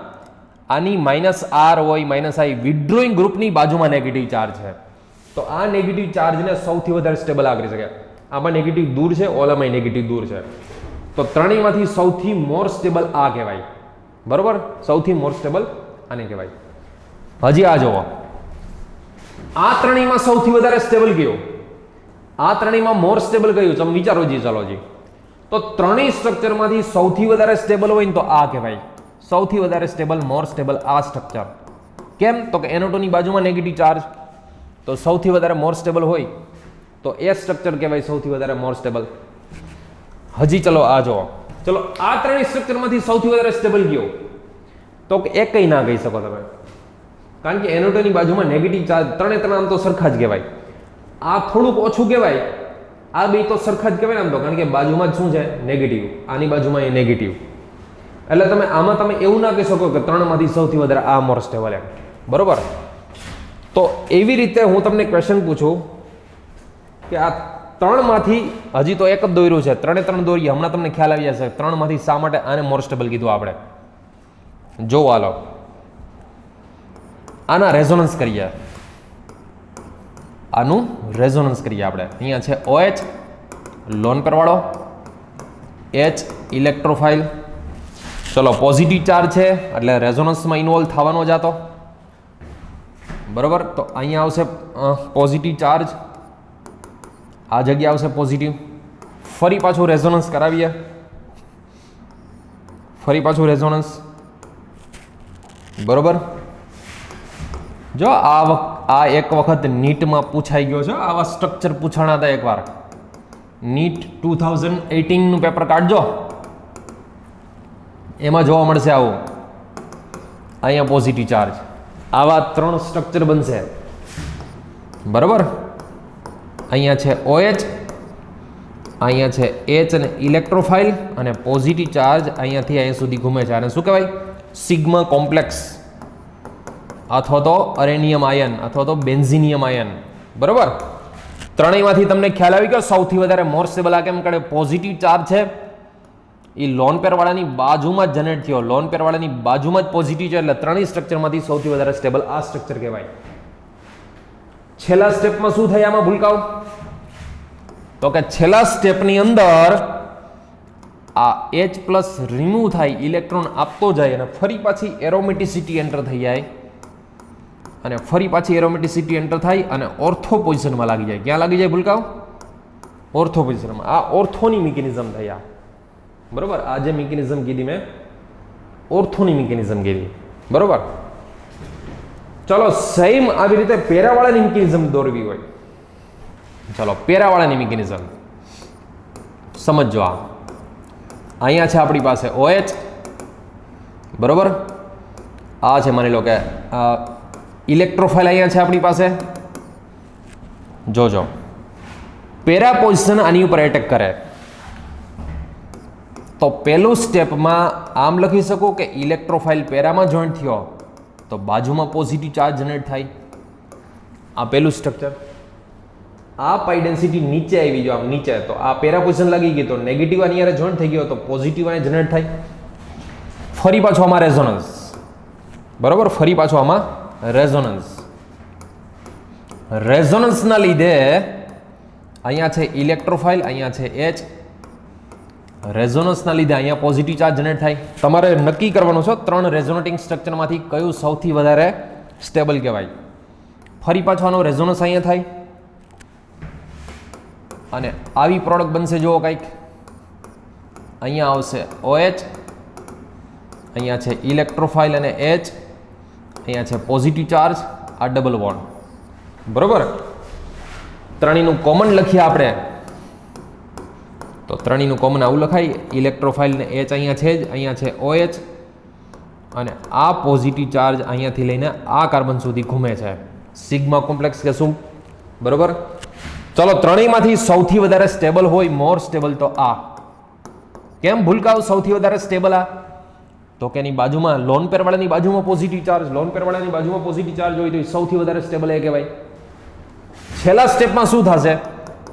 આની -R હોય, -I વિથડ્રોઈંગ ગ્રુપની બાજુમાં નેગેટિવ ચાર્જ છે, તો આ નેગેટિવ ચાર્જને સૌથી વધારે સ્ટેબલ આ કરી શકે. આમાં નેગેટિવ દૂર છે, ઓલામાં નેગેટિવ દૂર છે, તો ત્રણેયમાંથી સૌથી મોર સ્ટેબલ આ કહેવાય, બરોબર. સૌથી મોર સ્ટેબલ આને કહેવાય. હજી આ જોવો, આ ત્રણેયમાં સૌથી વધારે સ્ટેબલ કયું? આ ત્રણેયમાં મોર સ્ટેબલ કયું? તમે વિચારો જી. ચાલો જી. તો ત્રણેય સ્ટ્રક્ચરમાંથી સૌથી વધારે સ્ટેબલ હોય ને તો આ કહેવાય. સૌથી વધારે સ્ટેબલ, મોર સ્ટેબલ આ સ્ટ્રક્ચર. કેમ? તો કે NO2 ની બાજુમાં નેગેટિવ ચાર્જ, તો સૌથી વધારે મોર સ્ટેબલ હોય તો એ સ્ટ્રક્ચર કહેવાય સૌથી વધારે મોર સ્ટેબલ. હજી ચલો આ જો, ચલો આ ત્રણેય સ્ટ્રક્ચરમાંથી સૌથી વધારે સ્ટેબલ કયો? તો એક કઈ ના કહી શકો તમે, કારણ કે NO2 બાજુમાં નેગેટિવ ચાર્જ, ત્રણે ત્રણ આમ તો સરખા જ કહેવાય. આ થોડુંક ઓછું કહેવાય, આ બે તો સરખા જ કહેવાય આમ તો, કારણ કે બાજુમાં જ શું છે? નેગેટિવ. આની બાજુમાં એ નેગેટિવ. એટલે તમે આમાં તમે એવું ના કહી શકો કે ત્રણમાંથી સૌથી વધારે આ મોર સ્ટેબલ એમ. બરોબર? તો એવી રીતે હું તમને ક્વેશ્ચન પૂછું કે આ ત્રણમાંથી, હજી તો એક જ દોર્યું છે, ત્રણે ત્રણ દોરીએ, હમણાં તમને ખ્યાલ આવી જશે ત્રણમાંથી શા માટે આને મોર સ્ટેબલ કીધું આપણે. જો હાલો આના રેઝોનન્સ કરીએ, આનું રેઝોનન્સ કરીએ આપણે. અહીંયા છે OH લોન પેરવાળો, H ઇલેક્ટ્રોફાઇલ. ચલો પોઝિટિવ ચાર્જ છે એટલે રેઝોનન્સમાં ઇન્વોલ્વ થવાનો જ હતો. બરોબર? તો અહીંયા આવશે પોઝિટિવ ચાર્જ, આ જગ્યા આવશે પોઝિટિવ. ફરી પાછું રેઝોનન્સ કરાવીએ, ફરી પાછું રેઝોનન્સ. બરોબર? જો આ એક વખત નીટમાં પૂછાઈ ગયો છે, આવા સ્ટ્રક્ચર પૂછાણા હતા એકવાર. નીટ 2018 નું પેપર કાઢજો, એમાં જોવા મળશે આવું. અહીંયા પોઝિટિવ ચાર્જ, આવા ત્રણ સ્ટ્રક્ચર બનશે. બરોબર? અહીંયા છે OH, અહીંયા છે H અને ઇલેક્ટ્રોફાઇલ, અને પોઝિટિવ ચાર્જ અહીંયાથી અહીંયા સુધી ઘૂમે છે. અને શું કહેવાય? સિગ્મા કોમ્પ્લેક્સ, અથવા તો અરેનિયમ આયન, અથવા તો બેન્ઝિનિયમ આયન. બરોબર? ત્રણેયમાંથી તમને ખ્યાલ આવી ગયો સૌથી વધારે મોર સ્ટેબલ આ કેમ કરે? પોઝિટિવ ચાર્જ છે એ લોન પેરવાળાની બાજુમાં જ જનરેટ થયો, લોન પેરવાળાની બાજુમાં જ પોઝિટિવ છે, એટલે ત્રણેય સ્ટ્રક્ચરમાંથી સૌથી વધારે સ્ટેબલ આ સ્ટ્રક્ચર કહેવાય. છેલ્લા સ્ટેપમાં શું થાય આમાં ભૂલકાઓ? તો કે છેલ્લા સ્ટેપની અંદર આ H+ રિમૂવ થાય, ઇલેક્ટ્રોન આપતો જાય, અને ફરી પાછી એરોમેટિસિટી એન્ટર થઈ જાય, અને ફરી પાછી એરોમેટિસિટી એન્ટર થાય અને ઓર્થો પોઝિશનમાં લાગી જાય. ક્યાં લાગી જાય ભૂલકાઓ? ઓર્થો પોઝિશનમાં. આ ઓર્થોની મિકેનિઝમ થઈ આ. બરોબર? આ જે મિકેનિઝમ કીધી મેં, ઓર્થોની મિકેનિઝમ કીધી. બરોબર? ચલો સેમ આવી રીતે પેરાવાળાની મિકેનિઝમ દોરવી હોય, ચલો પેરાવાળાની મિકેનિઝમ સમજો. અહીંયા છે આપણી પાસે OH. બરોબર? આ છે માની લો કે ઇલેક્ટ્રોફાઇલ અહીંયા છે આપણી પાસે. જોજો પેરા પોઝિશન આની ઉપર એટેક કરે તો પહેલું સ્ટેપમાં આમ લખી શકો કે ઇલેક્ટ્રોફાઇલ પેરામાં જોઈન્ટ થયો તો બાજુમાં પોઝિટિવ ચાર્જ જનરેટ થાય. આ પહેલું સ્ટ્રક્ચર. આ પાઈ ડેન્સિટી નીચે આવી ગયો, આમ નીચે, તો આ પેરા પોઝિશન લાગી ગઈ તો નેગેટિવ આની યારે જોઈન્ટ થઈ ગયો તો પોઝિટિવ આને જનરેટ થાય. ફરી પાછો આમાં રેઝોનન્સ. બરોબર? ફરી પાછો આમાં રેઝોનન્સ. રેઝોનન્સના લીધે અહીંયા છે ઇલેક્ટ્રોફાઇલ, અહીંયા છે H. રેઝોનન્સના લીધે અહીંયા પોઝિટિવ ચાર્જ જનરેટ થાય. તમારે નક્કી કરવાનું છે ત્રણ રેઝોનેટિંગ સ્ટ્રક્ચરમાંથી કયું સૌથી વધારે સ્ટેબલ કહેવાય. ફરી પાછો આનો રેઝોનન્સ અહીંયા થાય અને આવી પ્રોડક્ટ બનશે. જુઓ કંઈક અહીંયા આવશે OH, અહીંયા છે ઇલેક્ટ્રોફાઇલ અને H, અહીંયા છે પોઝિટિવ ચાર્જ, આ ડબલ બોન્ડ. બરોબર? ત્રણેયનું કોમન લખીએ આપણે તો ત્રણેયનું કોમન આવું લખાય. ઇલેક્ટ્રોફાઇલ ને H અહીંયા છે જ, અહીંયા છે OH, અને આ પોઝિટિવ ચાર્જ અહીંયાથી લઈને આ કાર્બન સુધી ઘૂમે છે. સિગ્મા કોમ્પ્લેક્સ કે શું? બરોબર? ચલો ત્રણેયમાંથી સૌથી વધારે સ્ટેબલ હોય, મોર સ્ટેબલ, તો આ. કેમ ભૂલકાઓ સૌથી વધારે સ્ટેબલ આ? તો કે એની બાજુમાં લોન પેરવાળાની બાજુમાં પોઝિટિવ ચાર્જ, લોન પેરવાળાની બાજુમાં પોઝિટિવ ચાર્જ હોય તો એ સૌથી વધારે સ્ટેબલ એ કહેવાય. છેલ્લા સ્ટેપમાં શું થશે?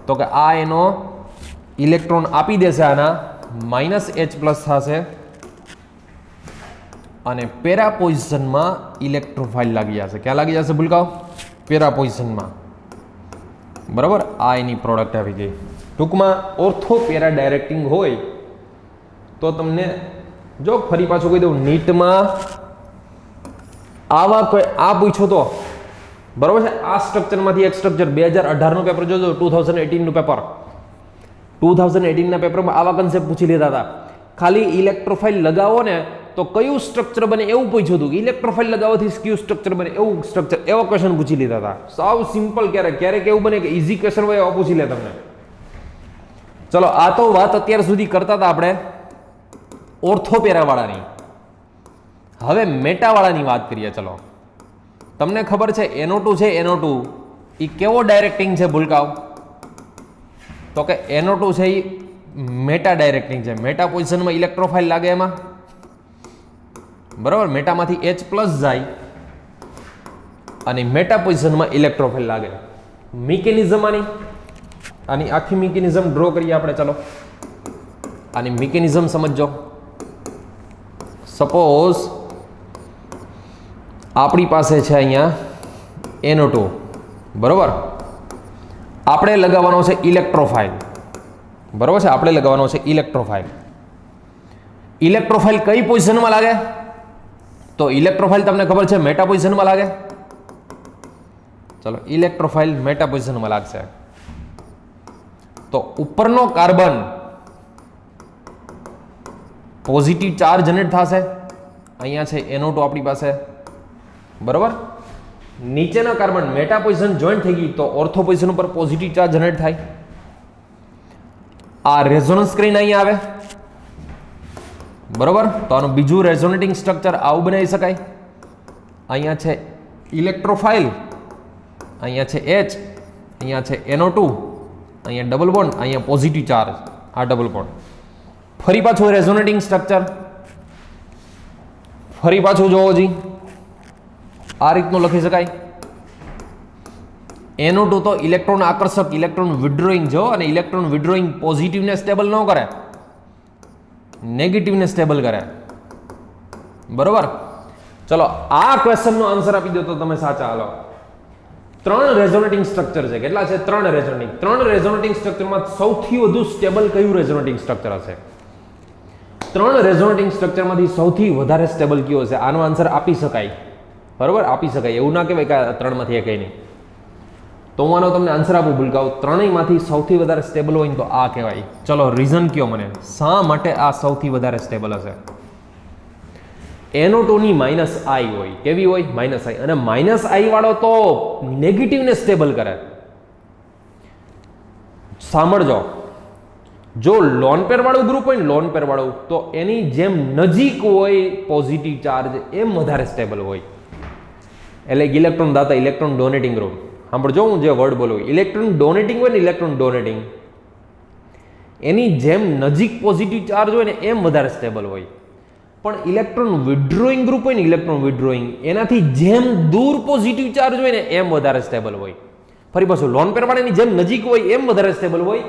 તો કે આ એનો ઇલેક્ટ્રોન આપી દેશે, આના -H+ થશે અને પેરા પોઝિશનમાં ઇલેક્ટ્રોફાઇલ લાગી જશે. ક્યાં લાગી જશે ભૂલકાઓ? પેરા પોઝિશનમાં. બરાબર? આ એની પ્રોડક્ટ આવી ગઈ. ટૂંકમાં ઓર્થો પેરા ડાયરેક્ટિંગ હોય તો તમને જો ફરી પાછું કહી દઉં, નીટમાં આવા કોઈ આ પૂછો તો બરોબર છે. આ સ્ટ્રક્ચરમાંથી એક સ્ટ્રક્ચર 2018 નું પેપર જોજો, 2018 નું પેપર, 2018 ના પેપરમાં આવા કન્સેપ્ટ પૂછી લીધા હતા. ખાલી ઇલેક્ટ્રોફાઇલ લગાવો ને તો કયું સ્ટ્રક્ચર બને એવું પૂછ્યું હતું. ઇલેક્ટ્રોફાઇલ લગાવવાથી કયું સ્ટ્રક્ચર બને એવું સ્ટ્રક્ચર, એવા ક્વેશ્ચન પૂછી લીધા હતા. સાવ સિમ્પલ. ક્યારેક એવું બને કે ઇઝી ક્વેશ્ચન હોય એવા પૂછી લે તમને. ચલો, આ તો વાત અત્યાર સુધી કરતા હતા આપણે ઓર્થોપેરા વાળાની. હવે મેટા વાળાની વાત કરીએ. ચલો, તમને ખબર છે NO2 છે, NO2 એ કેવો ડાયરેક્ટિંગ છે ભૂલકાઓ? તો કે NO2 છે એ મેટા ડાયરેક્ટિંગ છે. મેટા પોઝિશનમાં ઇલેક્ટ્રોફાઇલ લાગે એમાં, બરાબર. મેટામાંથી H+ જાય અને મેટા પોઝિશનમાં ઇલેક્ટ્રોફાઇલ લાગે. મિકેનિઝમ આની આખી મિકેનિઝમ ડ્રો કરીએ આપણે. ચલો, આની મિકેનિઝમ સમજો. સપોઝ આપણી પાસે છે અહીંયા NO2, બરોબર. આપણે લગાવવાનો છે ઇલેક્ટ્રોફાઇલ, બરોબર છે. આપણે લગાવવાનો છે ઇલેક્ટ્રોફાઇલ. ઇલેક્ટ્રોફાઇલ કઈ પોઝિશનમાં લાગે? તો ઇલેક્ટ્રોફાઇલ તમને ખબર છે મેટા પોઝિશનમાં લાગે. ચલો, ઇલેક્ટ્રોફાઇલ મેટા પોઝિશનમાં લાગશે તો ઉપરનો કાર્બન પોઝિટિવ ચાર્જ જનરેટ થશે. અહીંયા છે NO2 આપણી પાસે, બરોબર. નીચેના કાર્બન મેટા પોઝિશન જોઈન્ટ થઈ ગઈ તો ઓર્થો પોઝિશન ઉપર પોઝિટિવ ચાર્જ જનરેટ થાય. આ રેઝોનન્સ કરીને અહીંયા આવે, બરોબર. તો આનું બીજું રેઝોનેટિંગ સ્ટ્રક્ચર આવું બનાવી શકાય. અહીંયા છે ઇલેક્ટ્રોફાઇલ, અહીંયા છે H, અહીંયા છે NO2, અહીંયા ડબલ બોન્ડ, અહીંયા પોઝિટિવ ચાર્જ, આ ડબલ બોન્ડ. ફરી પાછું રેઝોનેટિંગ સ્ટ્રક્ચર, ફરી પાછું જોવો જી, આ રીતનું લખી શકાય. NO2 તો ઇલેક્ટ્રોન આકર્ષક, ઇલેક્ટ્રોન વિડ્રોઈંગ જો, અને ઇલેક્ટ્રોન વિડ્રોઈંગ પોઝિટિવને સ્ટેબલ ન કરે, નેગેટિવને સ્ટેબલ કરે, બરોબર. ચલો, આ ક્વેશ્ચનનો આન્સર આપી દો તો તમે સાચા. હાલો, 3 રેઝોનેટિંગ સ્ટ્રક્ચર છે. કેટલા છે? 3 રેઝોનેટિંગ. 3 રેઝોનેટિંગ સ્ટ્રક્ચરમાં સૌથી વધુ સ્ટેબલ કયું રેઝોનેટિંગ સ્ટ્રક્ચર હશે? 3 રેઝોનેટિંગ સ્ટ્રક્ચરમાંથી સૌથી વધારે સ્ટેબલ કયો હશે? આનો આન્સર આપી શકાય, બરોબર. આપી શકાય, એવું ના કહેવાય કે 3માંથી એકય નહીં. તો હું આનો તમને આન્સર આપું ભૂલકાઓ. 3માંથી સૌથી વધારે સ્ટેબલ હોય ને તો આ કહેવાય. ચલો, રીઝન કયો મને, શા માટે આ સૌથી વધારે સ્ટેબલ હશે? NO2 ની -I હોય. કેવી હોય? -I. અને -I વાળો તો નેગેટિવને સ્ટેબલ કરે. સાંભળજો, જો લોન પેર વાળું ગ્રુપ હોય ને, લોન પેર વાળું, તો એની જેમ નજીક હોય પોઝિટિવ ચાર્જ એમ વધારે સ્ટેબલ હોય. એટલે ઇલેક્ટ્રોન દાતા, ઇલેક્ટ્રોન ડોનેટિંગ ગ્રુપ. સાંભળજો, હું જે વર્ડ બોલું, ઇલેક્ટ્રોન ડોનેટિંગ હોય ને, ઇલેક્ટ્રોન ડોનેટિંગ, એની જેમ નજીક પોઝિટિવ ચાર્જ હોય ને એમ વધારે સ્ટેબલ હોય. પણ ઇલેક્ટ્રોન વિડ્રોઈંગ ગ્રુપ હોય ને, ઇલેક્ટ્રોન વિડ્રોઈંગ, એનાથી જેમ દૂર પોઝિટિવ ચાર્જ હોય ને એમ વધારે સ્ટેબલ હોય. ફરી પાછું, લોન પેરવાળાની જેમ નજીક હોય એમ વધારે સ્ટેબલ હોય,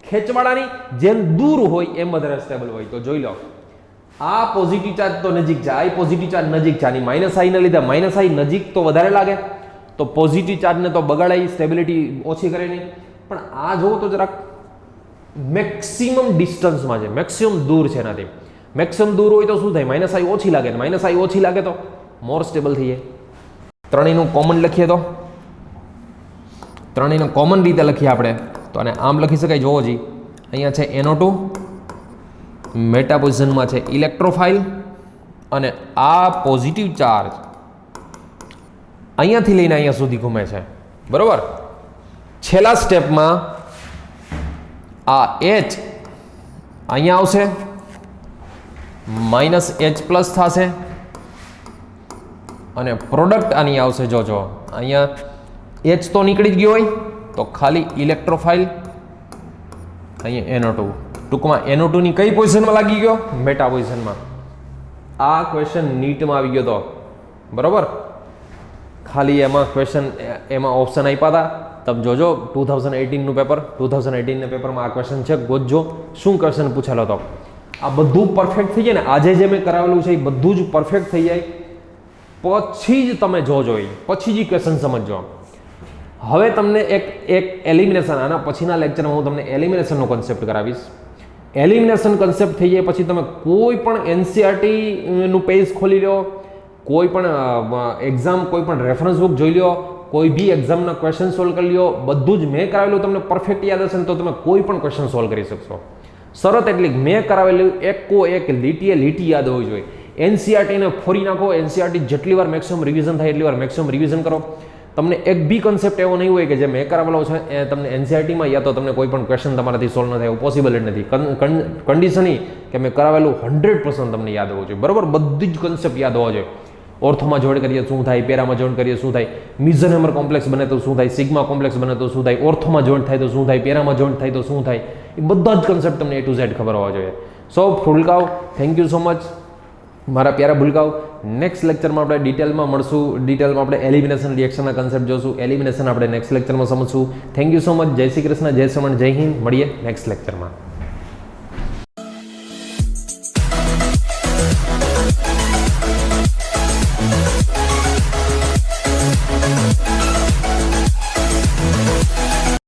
ખેંચવાળાની જેમ દૂર હોય એમ વધારે સ્ટેબલ હોય. તો જોઈ લો, આ પોઝિટિવ ચાર્જ તો નજીક છે, આ પોઝિટિવ ચાર્જ નજીક છે, આની -I ને લીધે -I નજીક તો વધારે લાગે, તો પોઝિટિવ ચાર્જને તો બગાડાય, સ્ટેબિલિટી ઓછી કરે નહીં. પણ આ જોવો તો જરાક મેક્સિમમ ડિસ્ટન્સમાં છે, મેક્સિમમ દૂર છે એનાથી. મેક્સિમમ દૂર હોય તો શું થાય? -I ઓછી લાગે, -I ઓછી લાગે તો મોર સ્ટેબલ થઈ જાય. ત્રણેયનું કોમન લખીએ તો, ત્રણેયનું કોમન રીતે લખીએ આપણે તો આને આમ લખી શકાય. જોવો જી, અહીંયા છે NO2, મેટા પોઝિશનમાં છે ઇલેક્ટ્રોફાઇલ, અને આ પોઝિટિવ ચાર્જ અહીંયાથી લઈને અહીંયા સુધી ઘૂમે છે, બરોબર. છેલ્લા સ્ટેપમાં આ H અહીંયા આવશે, -H+ થશે, અને પ્રોડક્ટ આની આવશે. જો અહીંયા H તો નીકળી જ ગયો હોય તો ખાલી ઇલેક્ટ્રોફાઇલ, અહીંયા NO2. ટૂંકમાં NO2 ની કઈ પોઝિશનમાં લાગી ગયો? મેટા પોઝિશનમાં. આ ક્વેશ્ચન નીટમાં આવી ગયો તો, બરોબર. ખાલી એમાં ક્વેશ્ચન, એમાં ઓપ્શન આપ્યા હતા. તમે જોજો 2018નું પેપર, 2018ના પેપરમાં આ ક્વેશ્ચન છે, ગોતજો શું ક્વેશ્ચન પૂછેલો હતો. આ બધું પરફેક્ટ થઈ જાય ને, આજે જે મેં કરાવેલું છે એ બધું જ પરફેક્ટ થઈ જાય પછી જ તમે જોજો, પછી જ ક્વેશ્ચન સમજજો. હવે તમને એક એલિમિનેશન, આના પછીના લેક્ચરમાં હું તમને એલિમિનેશનનો કોન્સેપ્ટ કરાવીશ. એલિમિનેશન કોન્સેપ્ટ થઈ જાય પછી તમે કોઈ પણ NCERT નું પેજ ખોલી લો, કોઈ પણ એક્ઝામ, કોઈ પણ રેફરન્સ બુક જોઈ લો, કોઈ બી એક્ઝામના ક્વેશ્ચન સોલ્વ કરી લો, બધું જ મેં કરાવેલું તમને પરફેક્ટ યાદ હશે ને તો તમે કોઈ પણ ક્વેશ્ચન સોલ્વ કરી શકશો. શરત એટલી, મેં કરાવેલું એક લીટીએ લીટી યાદ હોવી જોઈએ. એનસીઆરટીને ફોરી નાખો, એનસીઆરટી જેટલી વાર મેક્સિમમ રિવિઝન થાય એટલી વાર મેક્સિમમ રિવિઝન કરો. તમને એક બી કન્સેપ્ટ એવો નહીં હોય કે જે મેં કરાવેલો છે એ તમને એનસીઆરટીમાં યા તો તમને કોઈ પણ ક્વેશ્ચન તમારાથી સોલ્વ ન થાય એવું પોસિબલ જ નથી. કન્ડિશન એ કે મેં કરાવેલું 100% તમને યાદ હોવું જોઈએ. બરાબર, બધી જ કન્સેપ્ટ યાદ હોવા જોઈએ. ઓર્થોમાં જોઈન્ટ કરીએ શું થાય, પેરામાં જોઈન્ટ કરીએ શું થાય, મિઝનહેમર કોમ્પ્લેક્સ બને તો શું થાય, સિગ્મા કોમ્પ્લેક્સ બને તો શું થાય, ઓર્થોમાં જોઈન્ટ થાય તો શું થાય, પેરામાં જોઈન્ટ થાય તો શું થાય, એ બધા જ કન્સેપ્ટ તમને A to Z ખબર હોવા જોઈએ. સો ભૂલકાઓ, થેન્ક યુ સો મચ મારા પ્યારા ભૂલકાઓ. નેક્સ્ટ લેક્ચરમાં આપણે ડિટેલમાં મળશું. ડિટેલમાં આપણે એલિમિનેશન રિએક્શનના કન્સેપ્ટ જોશું. એલિમિનેશન આપણે નેક્સ્ટ લેક્ચરમાં સમજશું. Thank you so much. જય શ્રી કૃષ્ણ, જય શ્રમણ, જય હિન્દ. મળીએ નેક્સ્ટ લેક્ચરમાં.